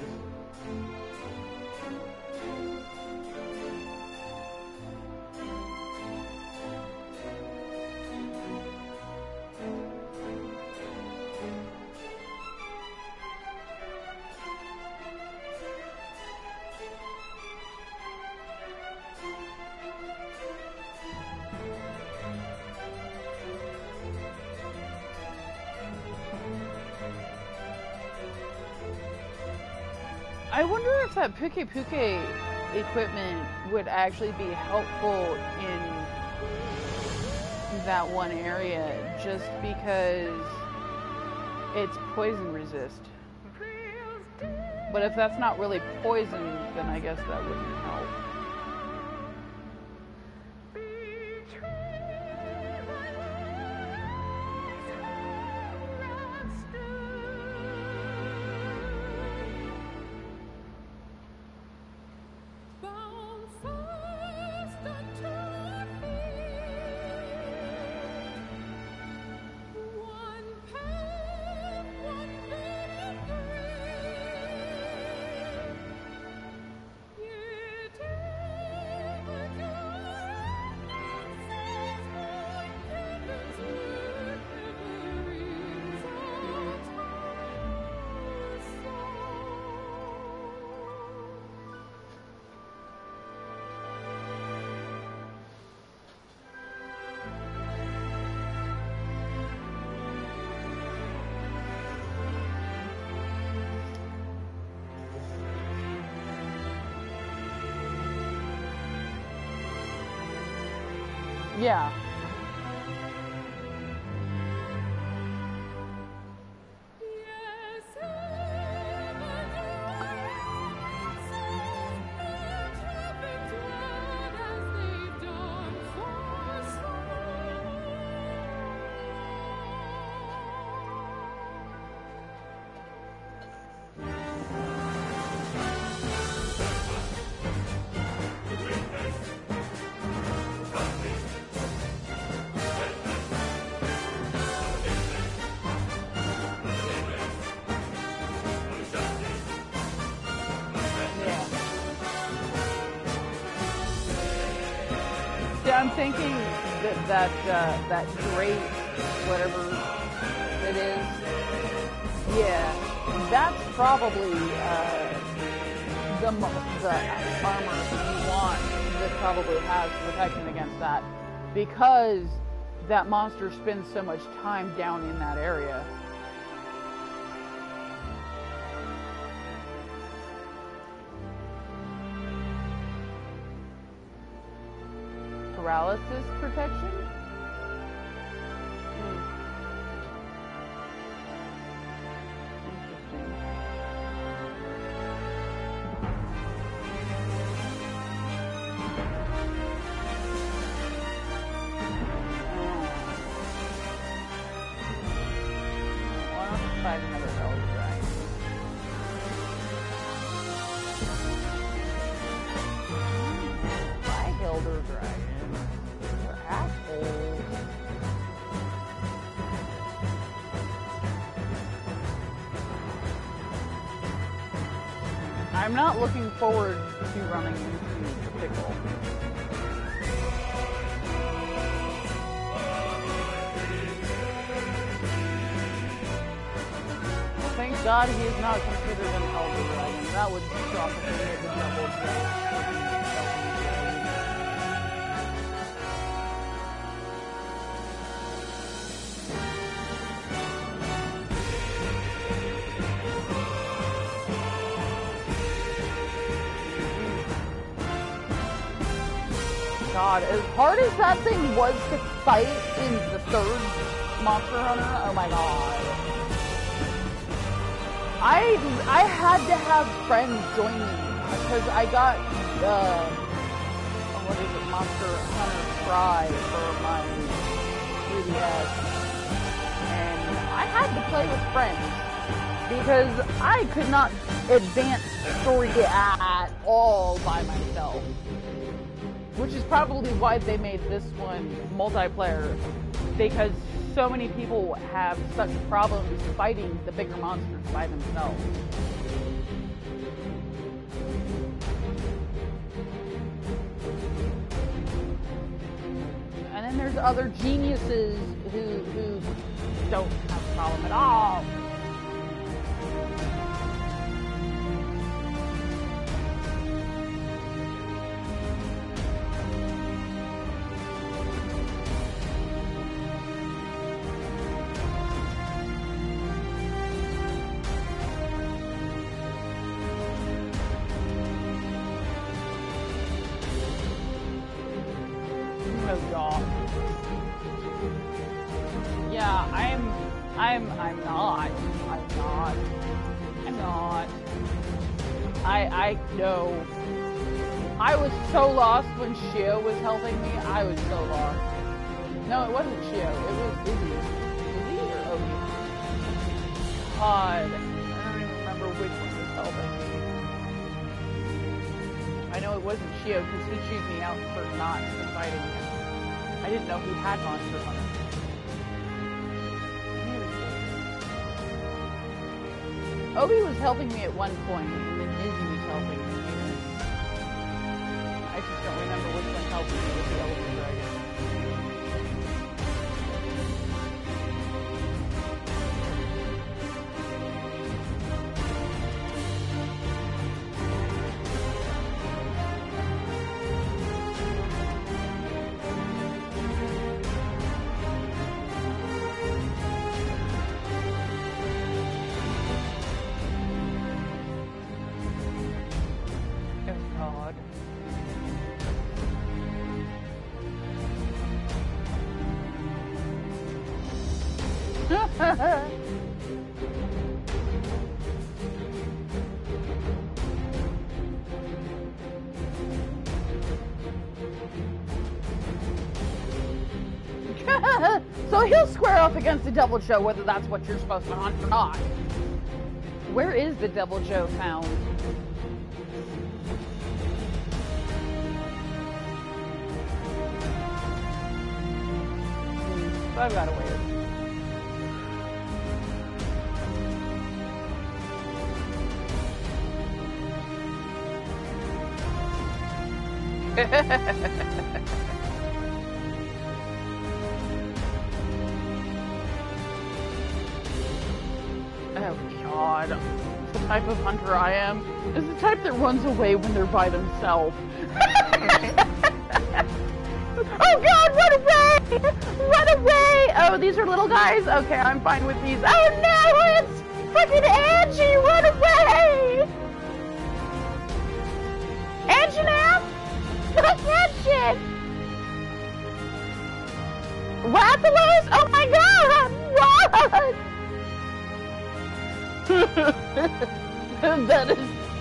I wonder if that Puke equipment would actually be helpful in that one area, just because it's poison resist. But if that's not really poison, then I guess that wouldn't help. Yeah. I'm thinking that great, whatever it is, yeah, that's probably the armor you want that probably has protection against that, because that monster spends so much time down in that area. Paralysis protection? Interesting. Why don't find another Elder Dragon? My Elder Dragon. I'm not looking forward to running into Pickle. Well, thank God he is not considered an Elder Dragon. That would probably make a double dragon. God, as hard as that thing was to fight in the third Monster Hunter, oh my god. I had to have friends join me because I got what is it, Monster Hunter Try for my 3DS, and I had to play with friends because I could not advance the story at all by myself. Which is probably why they made this one multiplayer, because so many people have such problems fighting the bigger monsters by themselves. And then there's other geniuses who don't have a problem at all. I'm not. I know. I was so lost when Shio was helping me. I was so lost. No, it wasn't Shio. It was Izzy. Izzy or Obi? God. I don't even remember which one was helping me. I know it wasn't Shio because he chewed me out for not inviting him. I didn't know he had Monster Hunter. Obi was helping me at one point, and then Izzy was helping me. I just don't remember which one helped me with the Elephant Dragon. So he'll square off against the Devil Joe, whether that's what you're supposed to hunt or not. Where is the Devil Joe found? I've got to wait. Oh God, the type of hunter I am is the type that runs away when they're by themselves. Oh God, run away! Run away! Oh, these are little guys? Okay, I'm fine with these. Oh no, it's fucking Angie! Run away! Angie now? Not that shit! Rathalos? Oh my God! Run!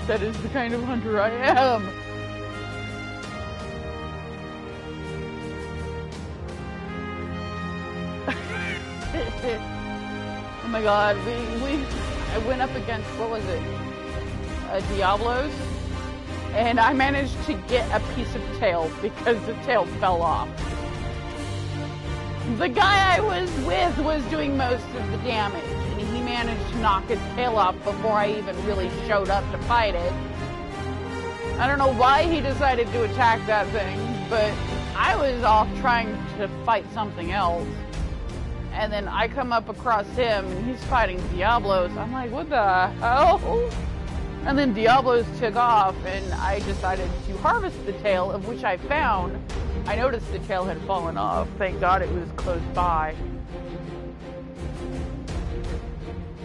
that is the kind of hunter I am. Oh my God, I went up against, what was it? Diablos, and I managed to get a piece of tail because the tail fell off. The guy I was with was doing most of the damage, and he managed to knock his tail off before I even really showed up to fight it. I don't know why he decided to attack that thing, but I was off trying to fight something else. And then I come up across him, and he's fighting Diablos. I'm like, what the hell? And then Diablos took off, and I decided to harvest the tail, of which I found. I noticed the tail had fallen off. Thank God it was close by.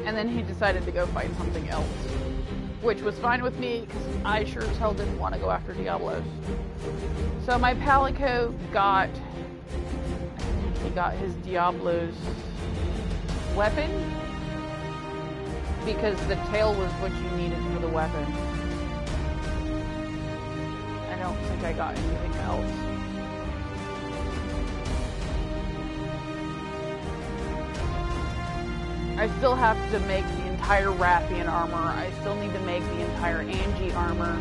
And then he decided to go fight something else, which was fine with me, because I sure as hell didn't want to go after Diablos. So my Palico got... He got his Diablo's weapon because the tail was what you needed for the weapon. I don't think I got anything else. I still have to make the entire Rathian armor. I still need to make the entire Angie armor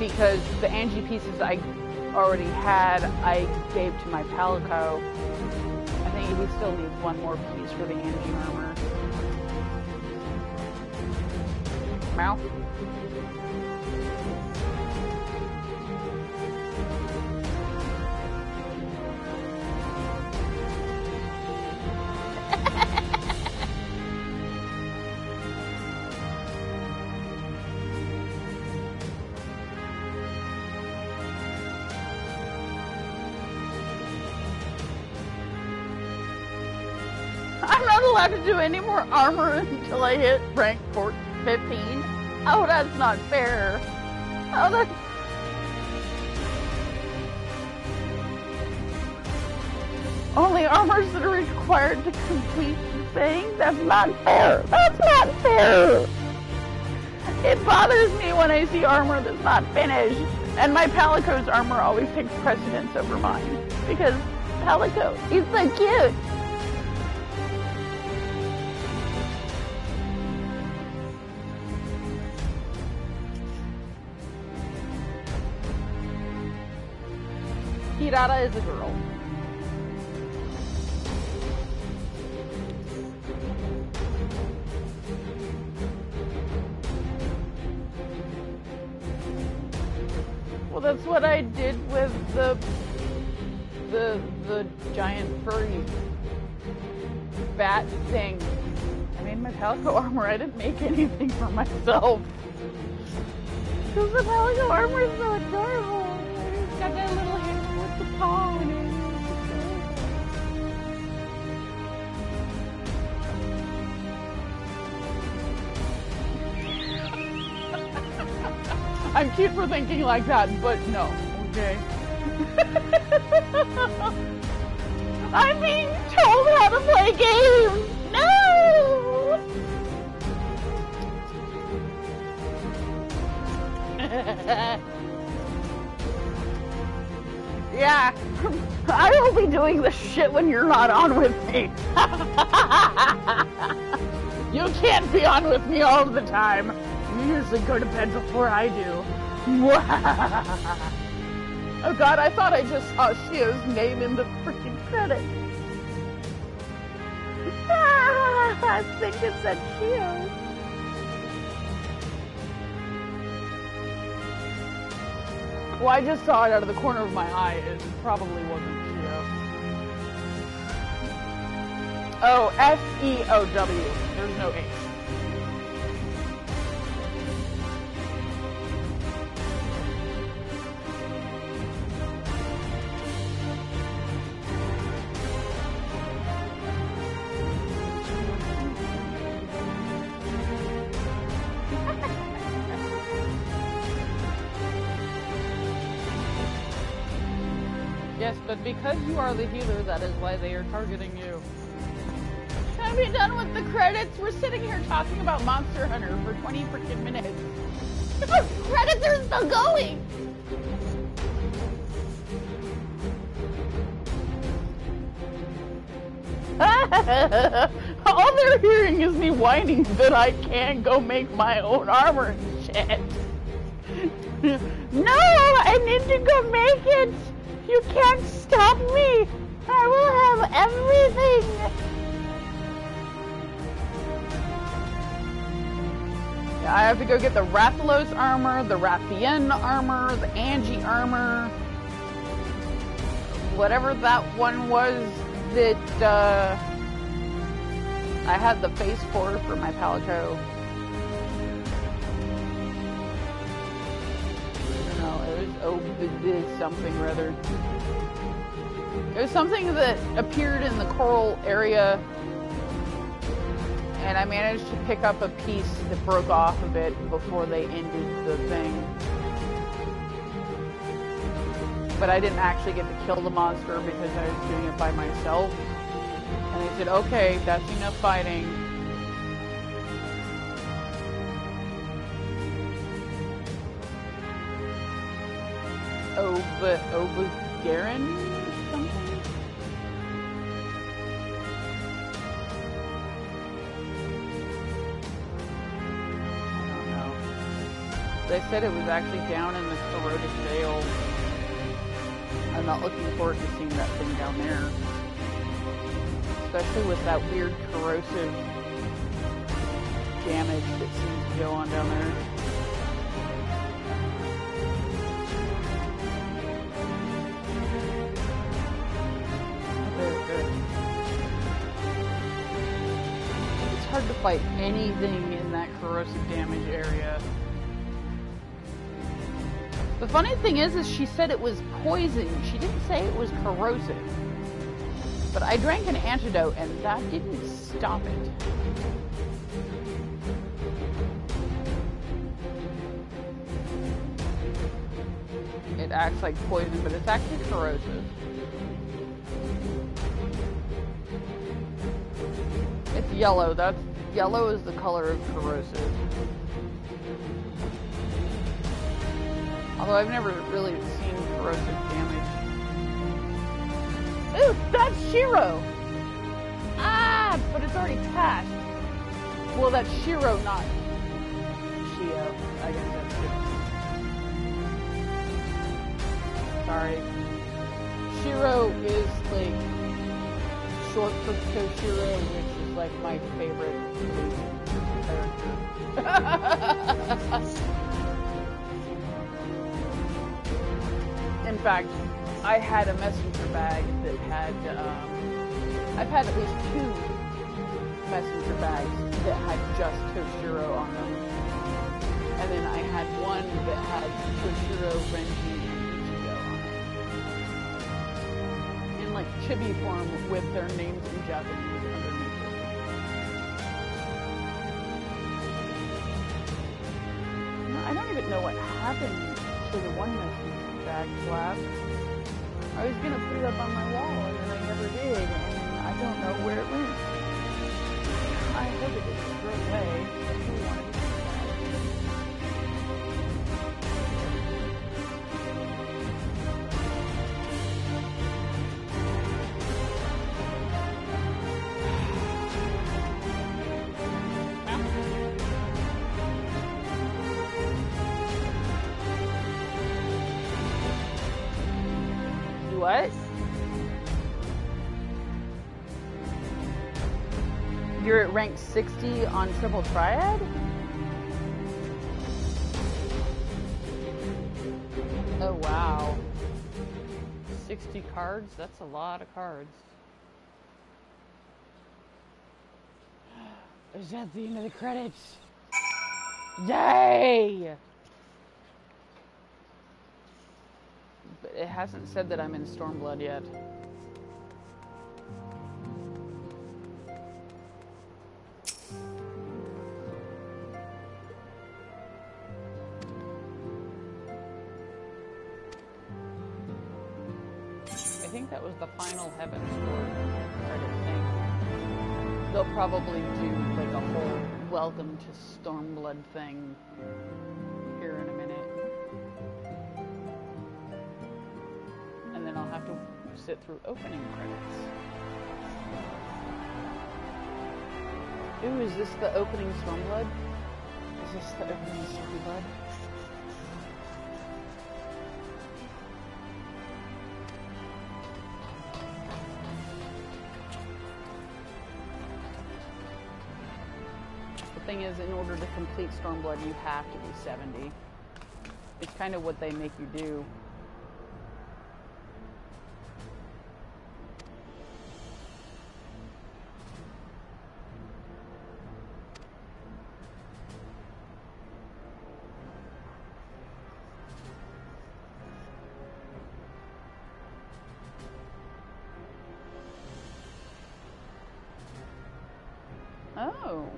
because the Angie pieces I already had, I gave to my Palico. I think he still needs one more piece for the Angie armor. Mouth. I'm not allowed to do any more armor until I hit rank 15. Oh, that's not fair. Oh, that's... Only armors that are required to complete the thing? That's not fair. That's not fair. It bothers me when I see armor that's not finished. And my Palico's armor always takes precedence over mine. Because Palico, he's so cute. Hirata is a girl. Well, that's what I did with the giant furry bat thing. I made my Palico armor. I didn't make anything for myself. Because the Palico armor is so adorable. It's got that little handle with the paw in it. I'm cute for thinking like that, but no. Okay. I'm being told how to play games! No! Yeah, I will be doing this shit when you're not on with me. You can't be on with me all the time. You usually go to bed before I do. Oh god, I thought I just saw Shio's name in the freaking credits. I think it said Shio. Well, I just saw it out of the corner of my eye. It probably wasn't Shio. Oh, S-E-O-W. There's no H. Yes, but because you are the healer, that is why they are targeting you. Can I be done with the credits? We're sitting here talking about Monster Hunter for 20 freaking minutes. The credits are still going! All they're hearing is me whining that I can't go make my own armor and shit. No, I need to go make it! You can't stop me! I will have everything! Yeah, I have to go get the Rathalos armor, the Rathian armor, the Angie armor, whatever that one was that I had the face for my Palico. It was something rather. It was something that appeared in the coral area, and I managed to pick up a piece that broke off of it before they ended the thing. But I didn't actually get to kill the monster because I was doing it by myself. And they said, okay, that's enough fighting. Obagerin or something? I don't know. They said it was actually down in the corroded jail. I'm not looking forward to seeing that thing down there. Especially with that weird corrosive damage that seems to go on down there. It's hard to fight anything in that corrosive damage area. The funny thing is she said it was poison. She didn't say it was corrosive. But I drank an antidote and that didn't stop it. It acts like poison, but it's actually corrosive. It's yellow, that's Yellow is the color of corrosive. Although I've never really seen corrosive damage. Ooh, that's Shiro! Ah, but it's already passed. Well, that's Shiro, not Shio. I guess that's good. Sorry. Shiro is like short for Toshiro, which is like my favorite character. In fact, I had a messenger bag that had, I've had at least 2 messenger bags that had just Toshiro on them. And then I had one that had Toshiro, Renji, and Ichigo on it. In like chibi form with their names in Japanese underneath it. No, I don't even know what happened to the one messenger bag collapsed. I was gonna put it up on my wall and then I never did, and I don't know where it went. I hope it didn't throw away. I really want to do What? You're at rank 60 on Triple Triad? Oh wow. 60 cards? That's a lot of cards. Is that the end of the credits? Yay! But it hasn't said that I'm in Stormblood yet. I think that was the final Heaven Sword credit thing. They'll probably do like a whole welcome to Stormblood thing here in a minute. And then I'll have to sit through opening credits. Ooh, is this the opening Stormblood? Is this the opening Stormblood? The thing is, in order to complete Stormblood, you have to be 70. It's kind of what they make you do. Oh.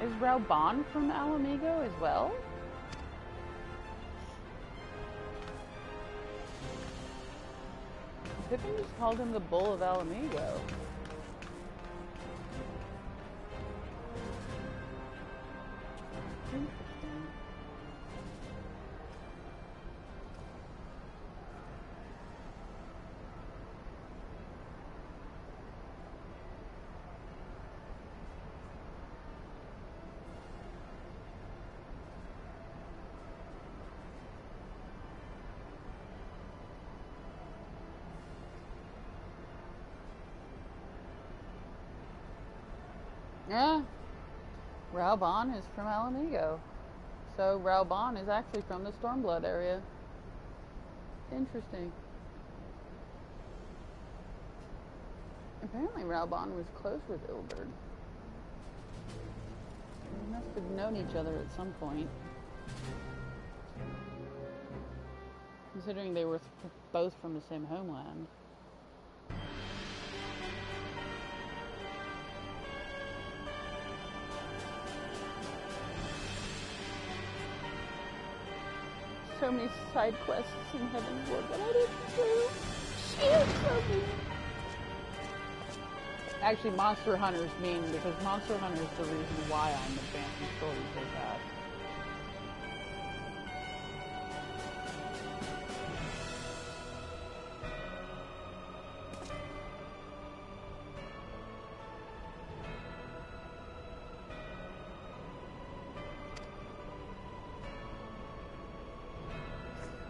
Is Reborn from Alamigo as well? Pippin just called him the Bull of Alamigo. Interesting. Yeah, Reborn is from Alamigo. So Reborn is actually from the Stormblood area. Interesting. Apparently Reborn was close with Ilberd. They must have known each other at some point. Considering they were both from the same homeland. So many side quests in Heaven's Ward that I didn't do. She is so mean. actually monster hunters mean, because monster hunter is the reason why I'm advancing stories so fast.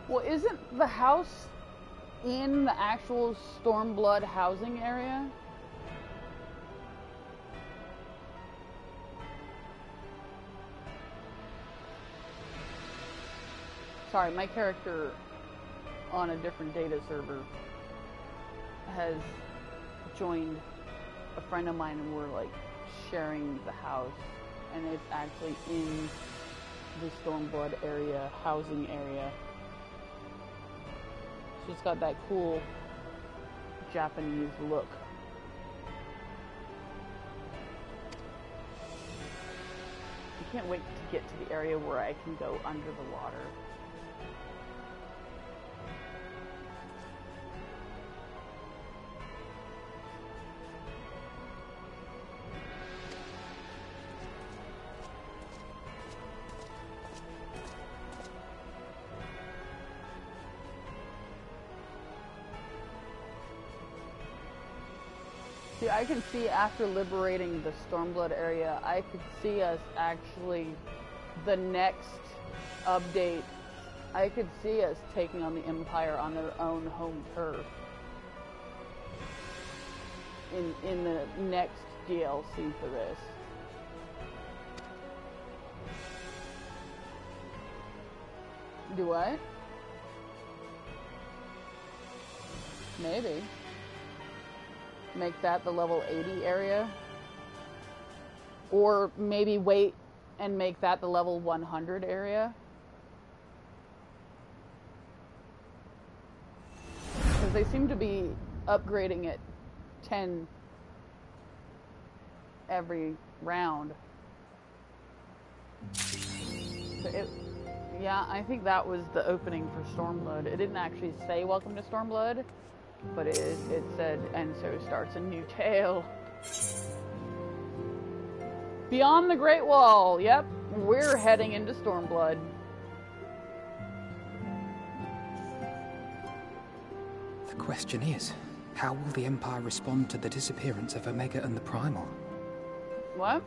Well, isn't the house in the actual Stormblood housing area? Sorry, my character on a different data server has joined a friend of mine, and we're like sharing the house, and it's actually in the Stormblood area, housing area. So it's got that cool Japanese look. I can't wait to get to the area where I can go under the water. See, I can see after liberating the Stormblood area, I could see us actually, the next update, I could see us taking on the Empire on their own home turf. In the next DLC for this. Do what? Maybe. Make that the level 80 area, or maybe wait and make that the level 100 area, because they seem to be upgrading it 10 every round. So yeah, I think that was the opening for Stormblood. It didn't actually say welcome to Stormblood, but it said, and so starts a new tale. Beyond the Great Wall, yep, we're heading into Stormblood. The question is, how will the Empire respond to the disappearance of Omega and the Primal? What?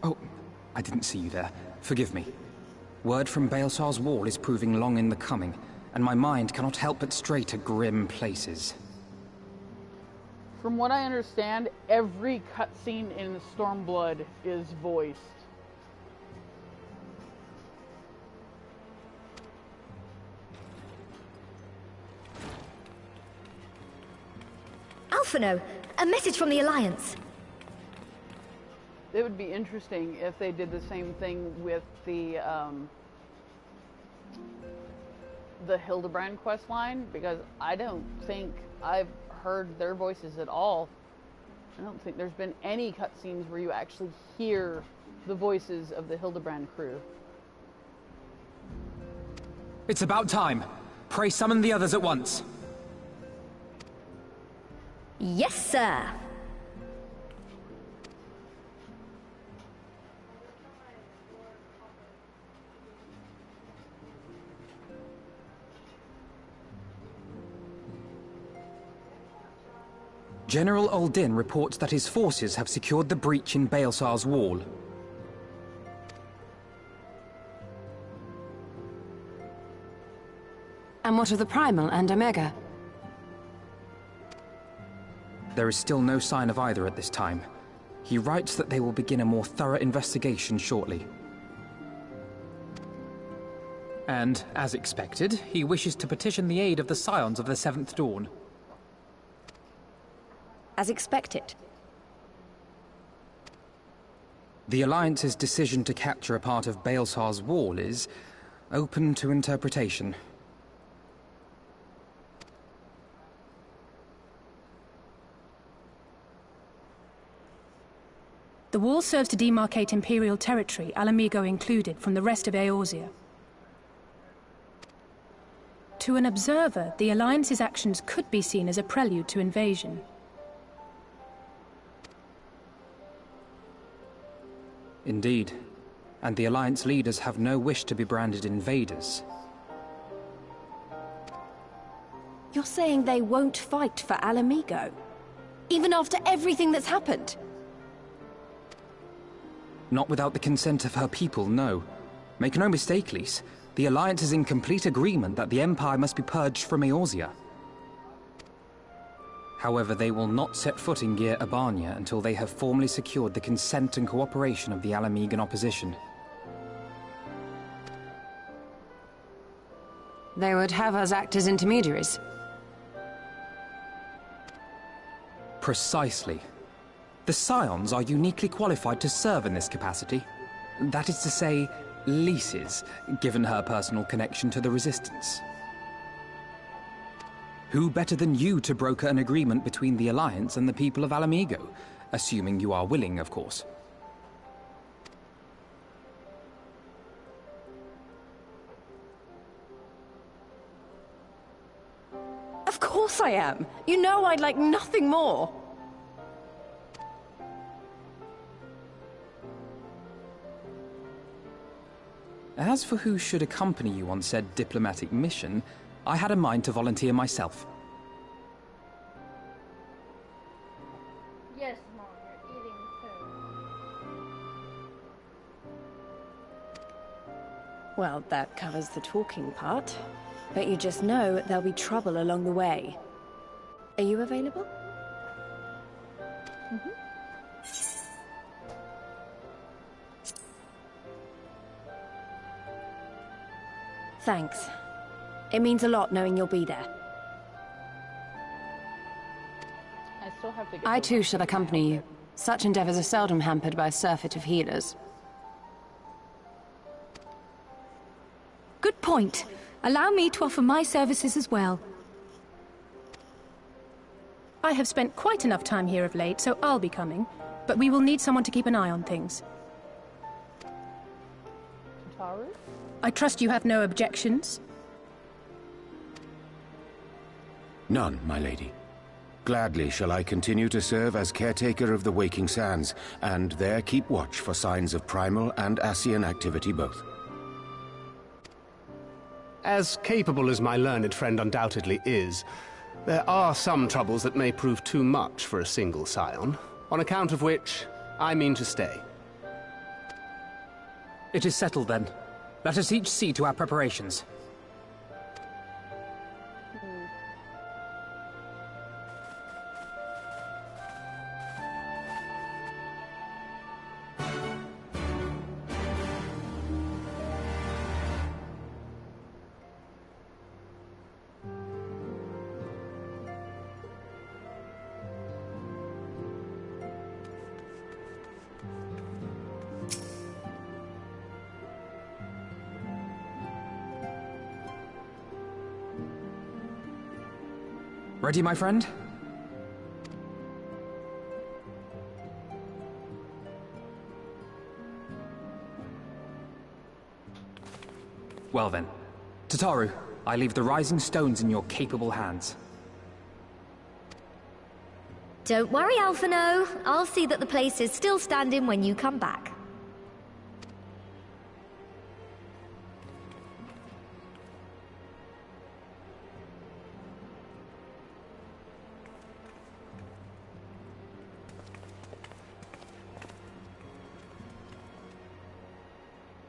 Oh, I didn't see you there. Forgive me. Word from Baelsar's wall is proving long in the coming, and my mind cannot help but stray to grim places. From what I understand, every cutscene in Stormblood is voiced. Alphino, a message from the Alliance. It would be interesting if they did the same thing with the Hildebrand questline, because I don't think I've heard their voices at all. I don't think there's been any cutscenes where you actually hear the voices of the Hildebrand crew. It's about time. Pray summon the others at once. Yes, sir. General Uldin reports that his forces have secured the breach in Baelsar's wall. And what of the Primal and Omega? There is still no sign of either at this time. He writes that they will begin a more thorough investigation shortly. And, as expected, he wishes to petition the aid of the Scions of the Seventh Dawn. As expected. The Alliance's decision to capture a part of Baelsar's wall is open to interpretation. The wall serves to demarcate Imperial territory, Alamigo included, from the rest of Eorzea. to an observer, the Alliance's actions could be seen as a prelude to invasion. Indeed. And the Alliance leaders have no wish to be branded invaders. You're saying they won't fight for Alamigo? Even after everything that's happened? Not without the consent of her people, no. Make no mistake, Lise. The Alliance is in complete agreement that the Empire must be purged from Eorzea. However, they will not set foot in Gyr Abania until they have formally secured the consent and cooperation of the Alamigan opposition. They would have us act as intermediaries. Precisely. The Scions are uniquely qualified to serve in this capacity. That is to say, Lise's, given her personal connection to the Resistance. Who better than you to broker an agreement between the Alliance and the people of Alamigo? Assuming you are willing, of course. Of course I am! You know I'd like nothing more! As for who should accompany you on said diplomatic mission, I had a mind to volunteer myself. Yes, Mom, you're eating food. Well, that covers the talking part. But you just know there'll be trouble along the way. Are you available? Thanks. It means a lot knowing you'll be there. I still have to get I too shall accompany you. Such endeavors are seldom hampered by a surfeit of healers. Good point. Allow me to offer my services as well. I have spent quite enough time here of late, so I'll be coming. But we will need someone to keep an eye on things. Taru? I trust you have no objections? None, my lady. Gladly shall I continue to serve as caretaker of the Waking Sands, and there keep watch for signs of primal and Ascian activity both. As capable as my learned friend undoubtedly is, there are some troubles that may prove too much for a single scion, on account of which I mean to stay. It is settled then. Let us each see to our preparations. Ready, my friend? Well then. Tataru, I leave the rising stones in your capable hands. Don't worry, Alphino. I'll see that the place is still standing when you come back.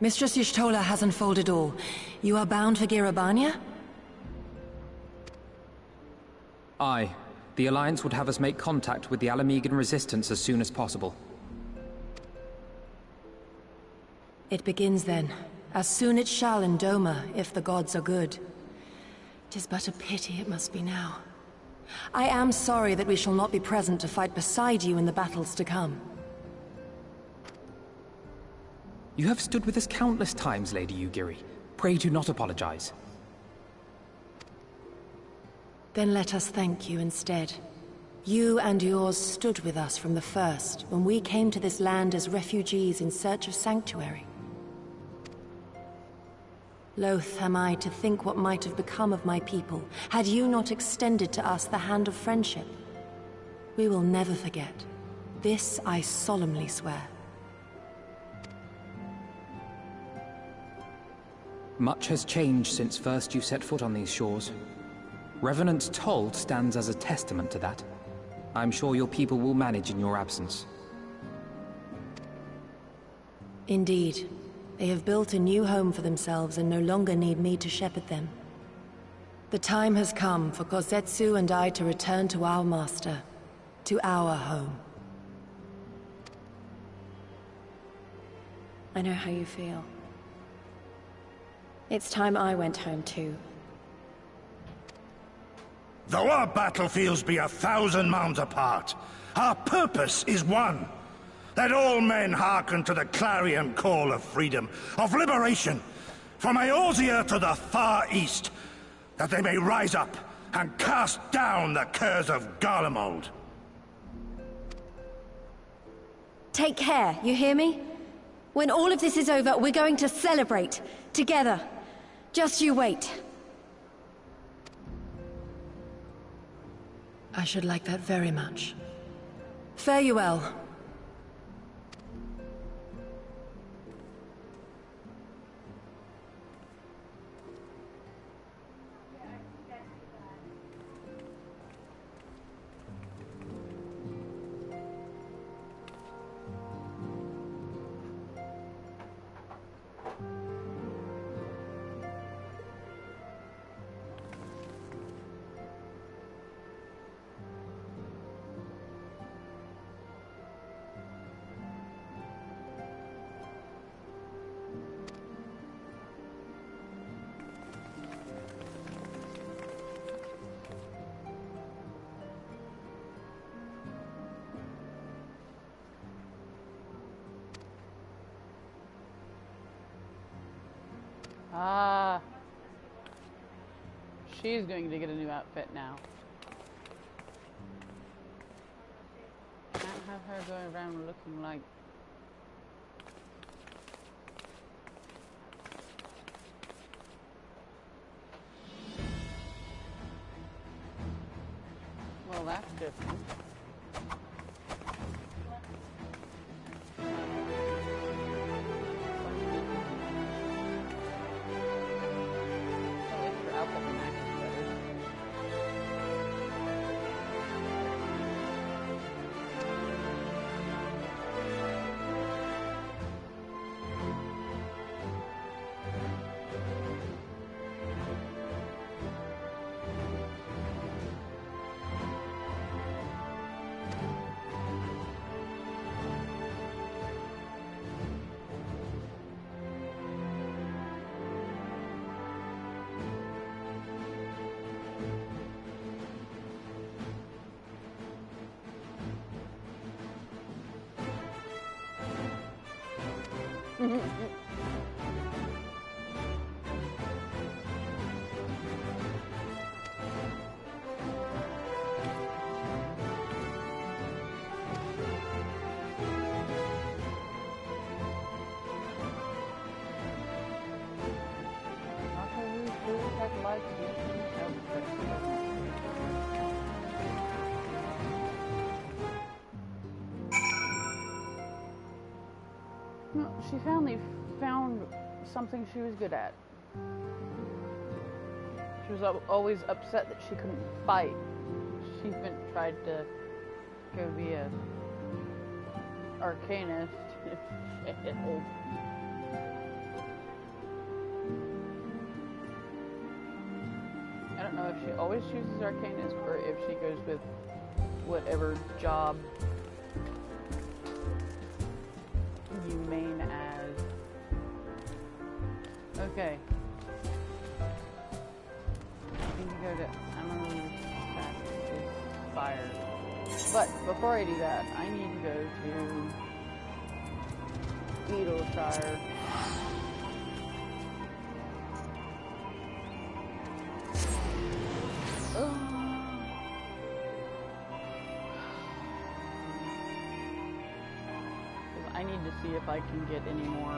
Mistress Y'shtola has unfolded all. You are bound for Gyr Abania? Aye. The Alliance would have us make contact with the Alamigan Resistance as soon as possible. It begins then. As soon it shall in Doma, if the gods are good. 'Tis but a pity it must be now. I am sorry that we shall not be present to fight beside you in the battles to come. You have stood with us countless times, Lady Yugiri. Pray do not apologize. Then let us thank you instead. You and yours stood with us from the first, when we came to this land as refugees in search of sanctuary. Loath am I to think what might have become of my people had you not extended to us the hand of friendship. We will never forget. This I solemnly swear. Much has changed since first you set foot on these shores. Revenant's toll stands as a testament to that. I'm sure your people will manage in your absence. Indeed. They have built a new home for themselves and no longer need me to shepherd them. The time has come for Kozetsu and I to return to our master, to our home. I know how you feel. It's time I went home too. Though our battlefields be 1,000 mounds apart, our purpose is one. Let all men hearken to the clarion call of freedom, of liberation, from Eorzea to the far east, that they may rise up and cast down the curse of Garlemald. Take care, you hear me? When all of this is over, we're going to celebrate, together. Just you wait. I should like that very much. Fare you well. Ah. She's going to get a new outfit now. Can't have her going around looking like... Well, that's different. She finally found something she was good at. She was always upset that she couldn't fight. She even tried to go be a arcanist. I don't know if she always chooses arcanist or if she goes with whatever job you main as. Okay. I need to go to fire. But before I do that, I need to go to Beetleshire. I need to see if I can get any more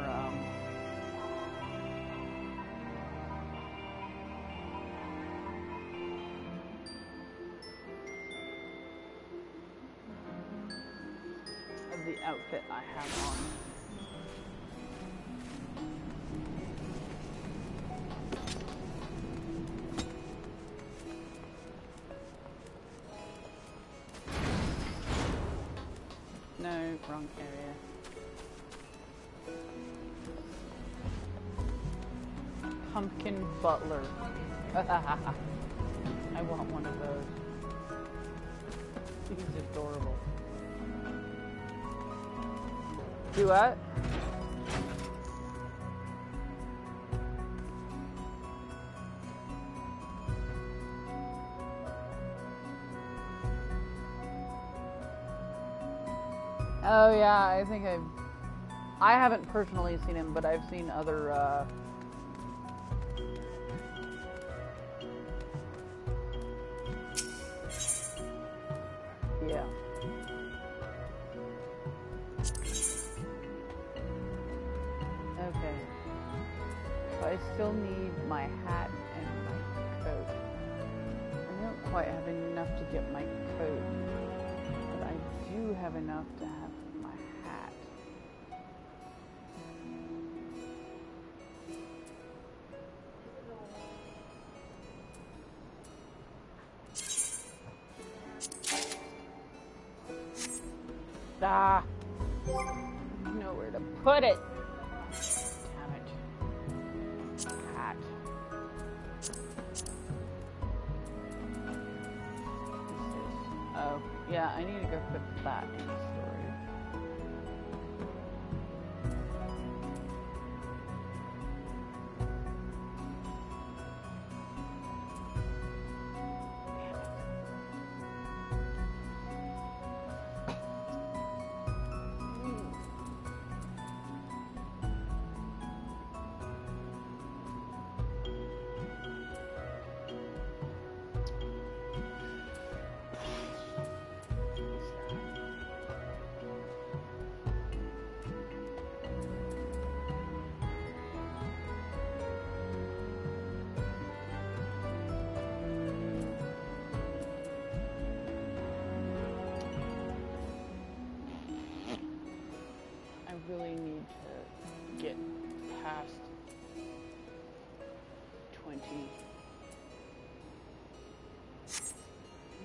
outfit I have on. No, wrong area. Pumpkin butler. I want one of those. He's adorable. Do what? Oh yeah, I think I haven't personally seen him, but I've seen other yeah. Okay. So I still need my hat and my coat. I don't quite have enough to get my coat, but I do have enough to have my hat. Ah! I don't know where to put it. Damn it. Hat. Oh, yeah, I need to go put that in storage. Really need to get past 20.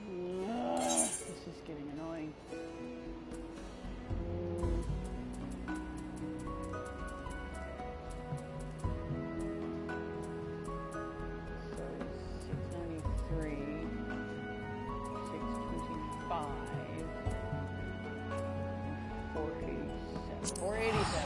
This is getting annoying. So 693, 625, 487. 487.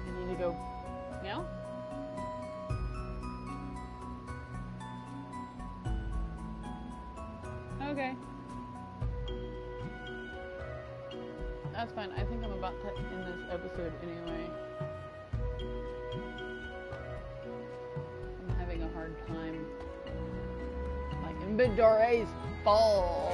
I need to go now? Okay. That's fine. I think I'm about to end this episode anyway. I'm having a hard time. My inventory's full.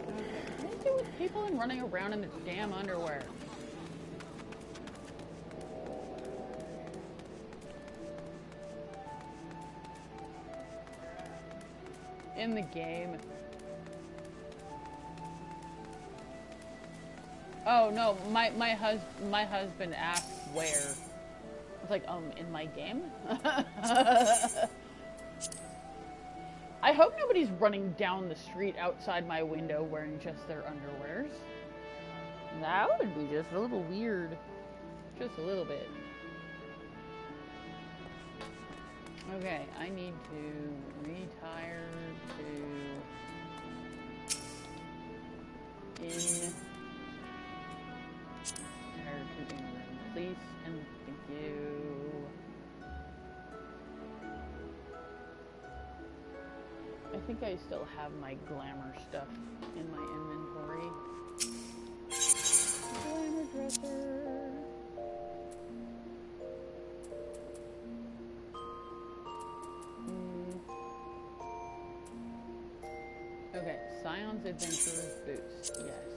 Okay. What do you do with people and running around in its damn underwear? In the game. Oh no, my husband asked where. I was like, in my game? I hope nobody's running down the street outside my window wearing just their underwears. That would be just a little weird. Just a little bit. Okay, I need to retire to in please and thank you. I think I still have my glamour stuff in my inventory. Glamour dresser. Okay, Scion's Adventurers boost, yes.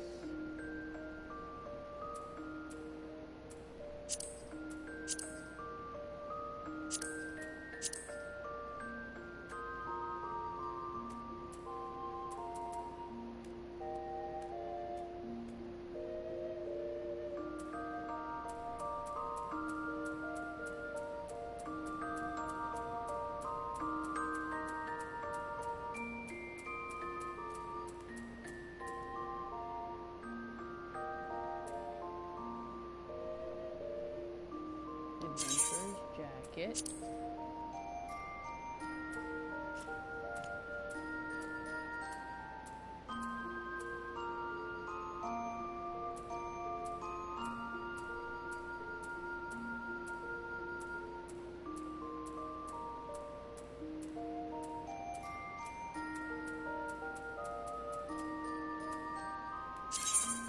Adventurer's jacket.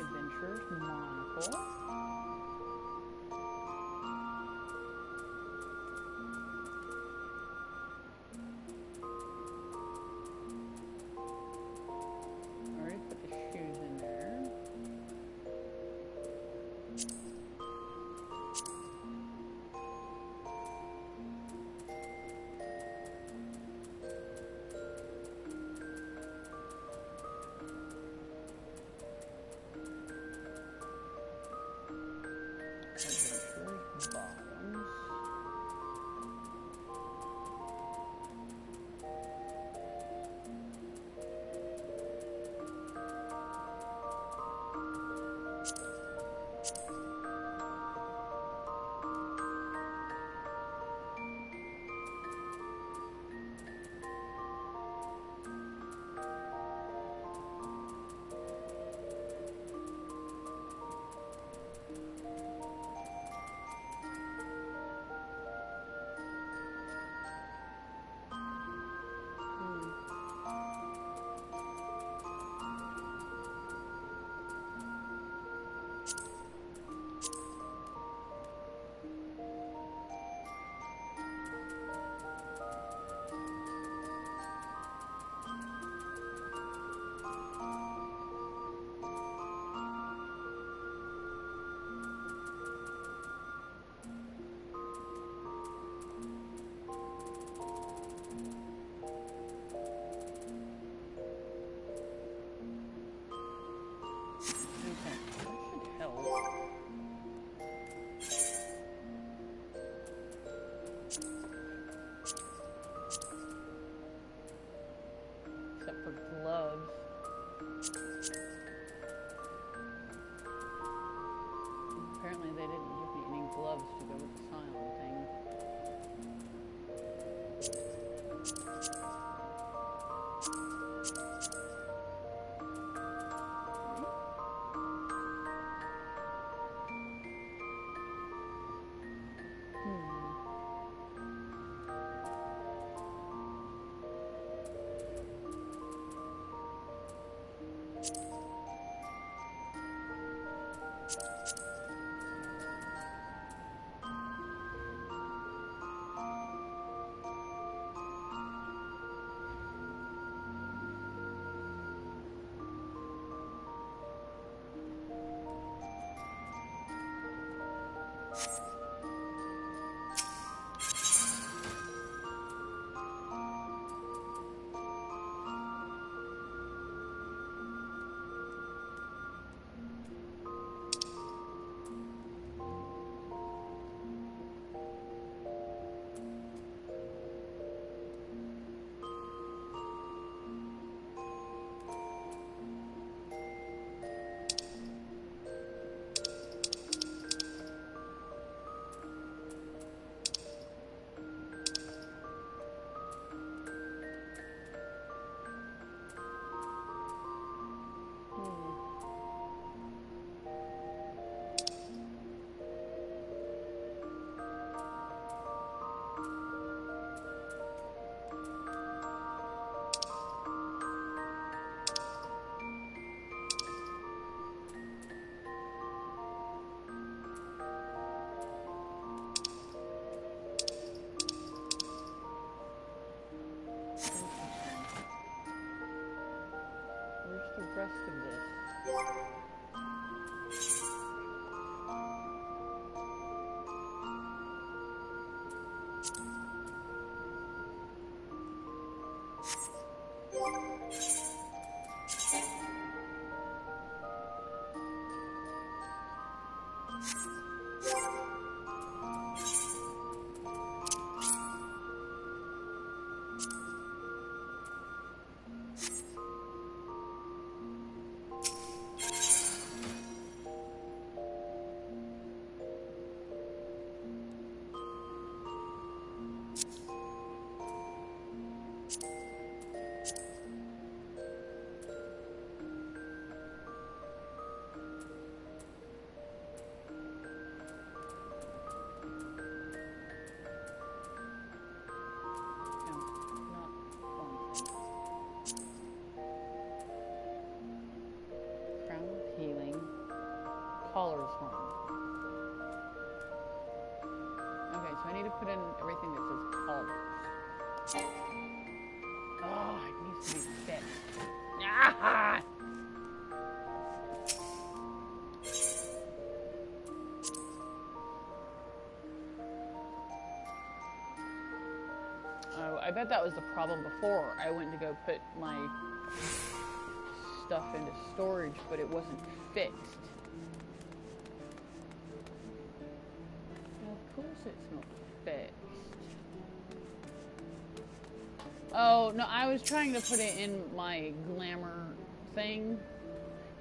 Adventurer's monocle. Already put the shoes in there. Adventurer's bottoms. Caller's horn. Okay, so I need to put in everything that says callers. Oh, it needs to be fixed. Ah! Oh, I bet that was the problem before. I went to go put my stuff into storage, but it wasn't fixed. Of course it's not fixed. Oh, no, I was trying to put it in my glamour thing,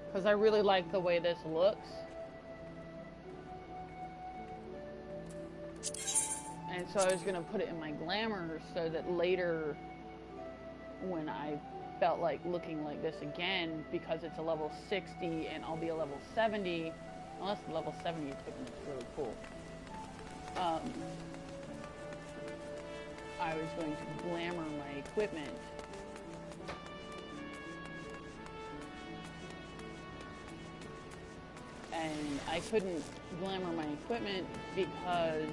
because I really like the way this looks. And so I was going to put it in my glamour so that later, when I felt like looking like this again, because it's a level 60 and I'll be a level 70, unless the level 70 equipment is really cool. I was going to glamour my equipment. And I couldn't glamour my equipment because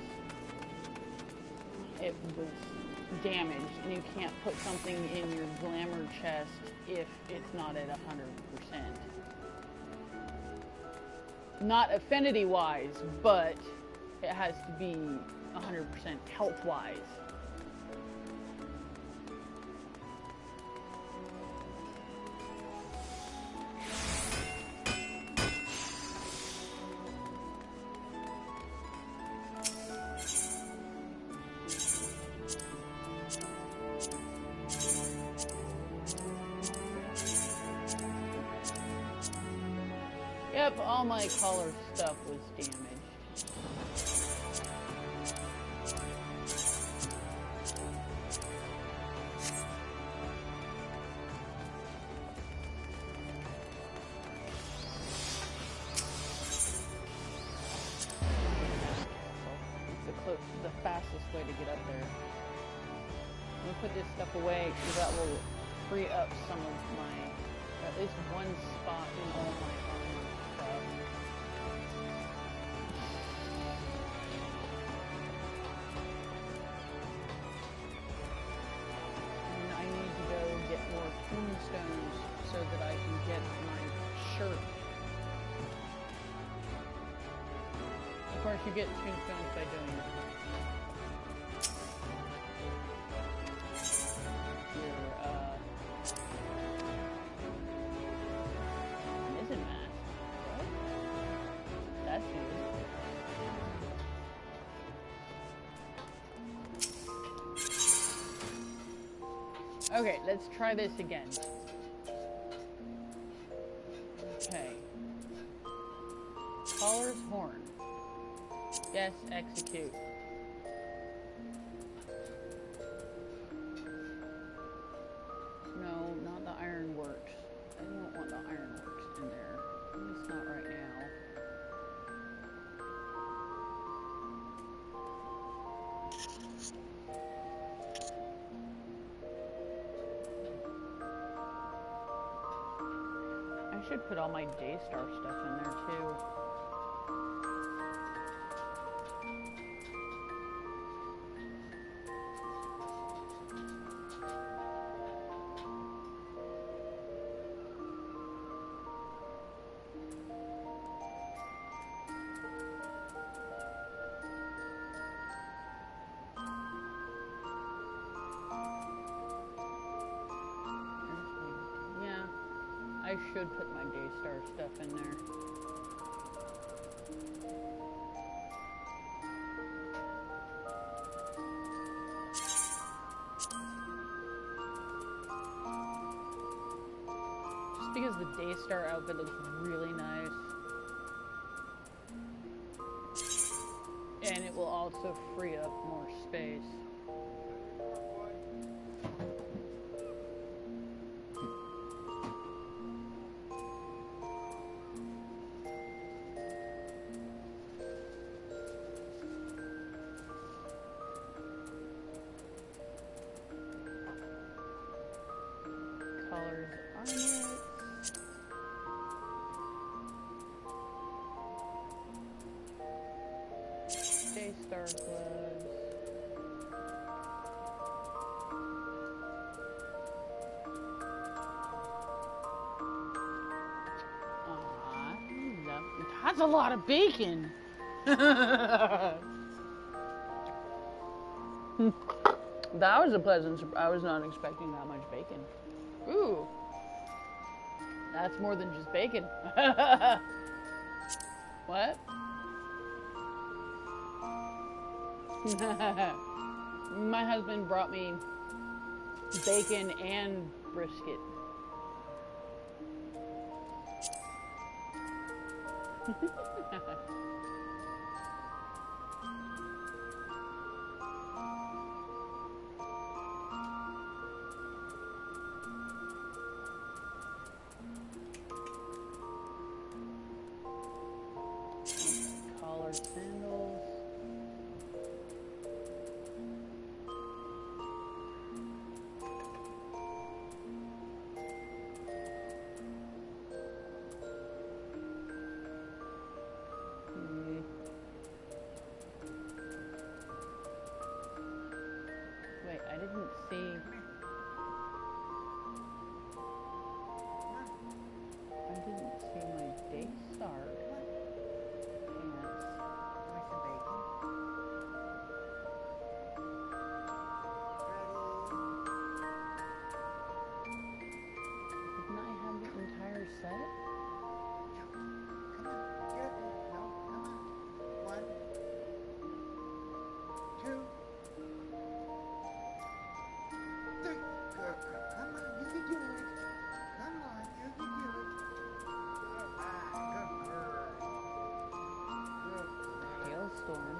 it was damaged, and you can't put something in your glamour chest if it's not at 100%. Not affinity-wise, but it has to be 100% health-wise. Yep, all my collar stuff was damaged. It's the fastest way to get up there. I'm gonna put this stuff away because that will free up some of my, at least one spot in all my armor stuff. And I need to go get more tombstones so that I can get my shirt. Of course, you get tombstones by doing it. Okay, let's try this again. Okay. Caller's horn. Yes, execute. No, not the ironworks. I don't want the ironworks in there. At least not right now. I should put all my Daystar stuff in there too. I should put my Daystar stuff in there. Just because the Daystar outfit looks really nice. And it will also free up more space. Colors on it. Daystar gloves. That's a lot of bacon. That was a pleasant surprise. I was not expecting that much bacon. Ooh. That's more than just bacon. What? My husband brought me bacon and brisket. Collared sandals. Wait, I didn't see. I didn't see my Daystar pants. Didn't I have the entire set? Hailstorm.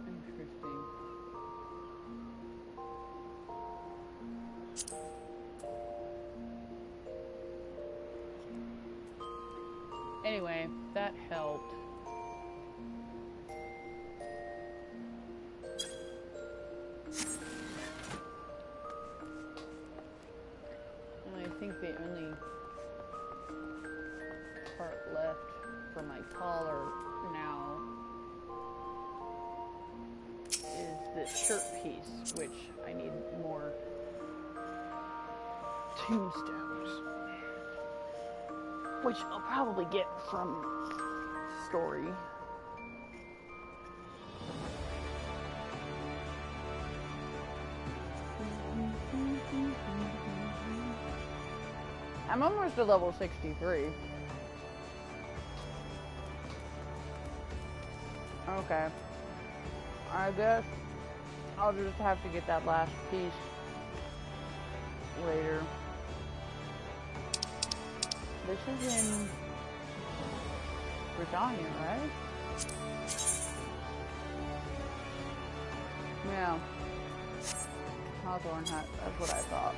Interesting. Anyway, that helped. And I think the only part left for my collar now is this shirt piece, which I need more tombstones, which I'll probably get from story. I'm almost to level 63. Okay. I guess I'll just have to get that last piece later. This is in Britannia, right? Yeah. Hawthorne hat, that's what I thought.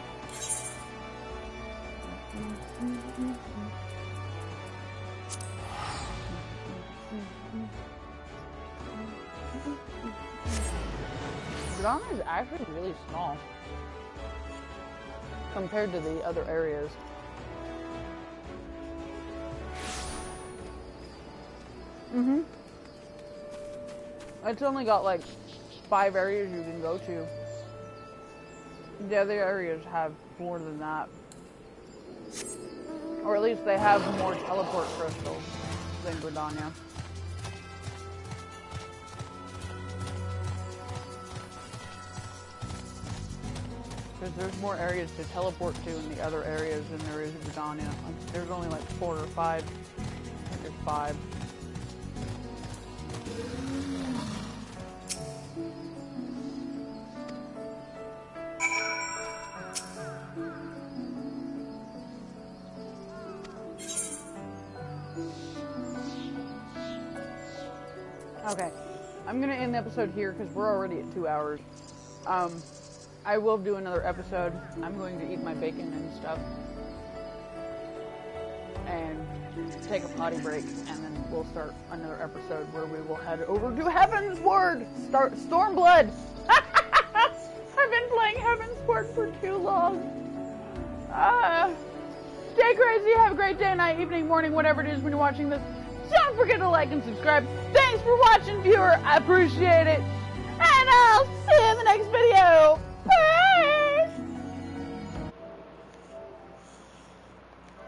Britannia is actually really small compared to the other areas. It's only got like 5 areas you can go to. The other areas have more than that. Or at least they have more teleport crystals than Gridania. Because there's more areas to teleport to in the other areas than there is in Gridania. There's only like 4 or 5. I think there's 5. Okay, I'm gonna end the episode here because we're already at 2 hours. I will do another episode. I'm going to eat my bacon and stuff. And take a potty break, and then we'll start another episode where we will head over to Heaven's Word! Stormblood! I've been playing Heaven's Word for too long. Stay crazy, have a great day, night, evening, morning, whatever it is when you're watching this. Don't forget to like and subscribe. Thanks for watching, viewer. I appreciate it. And I'll see you in the next video.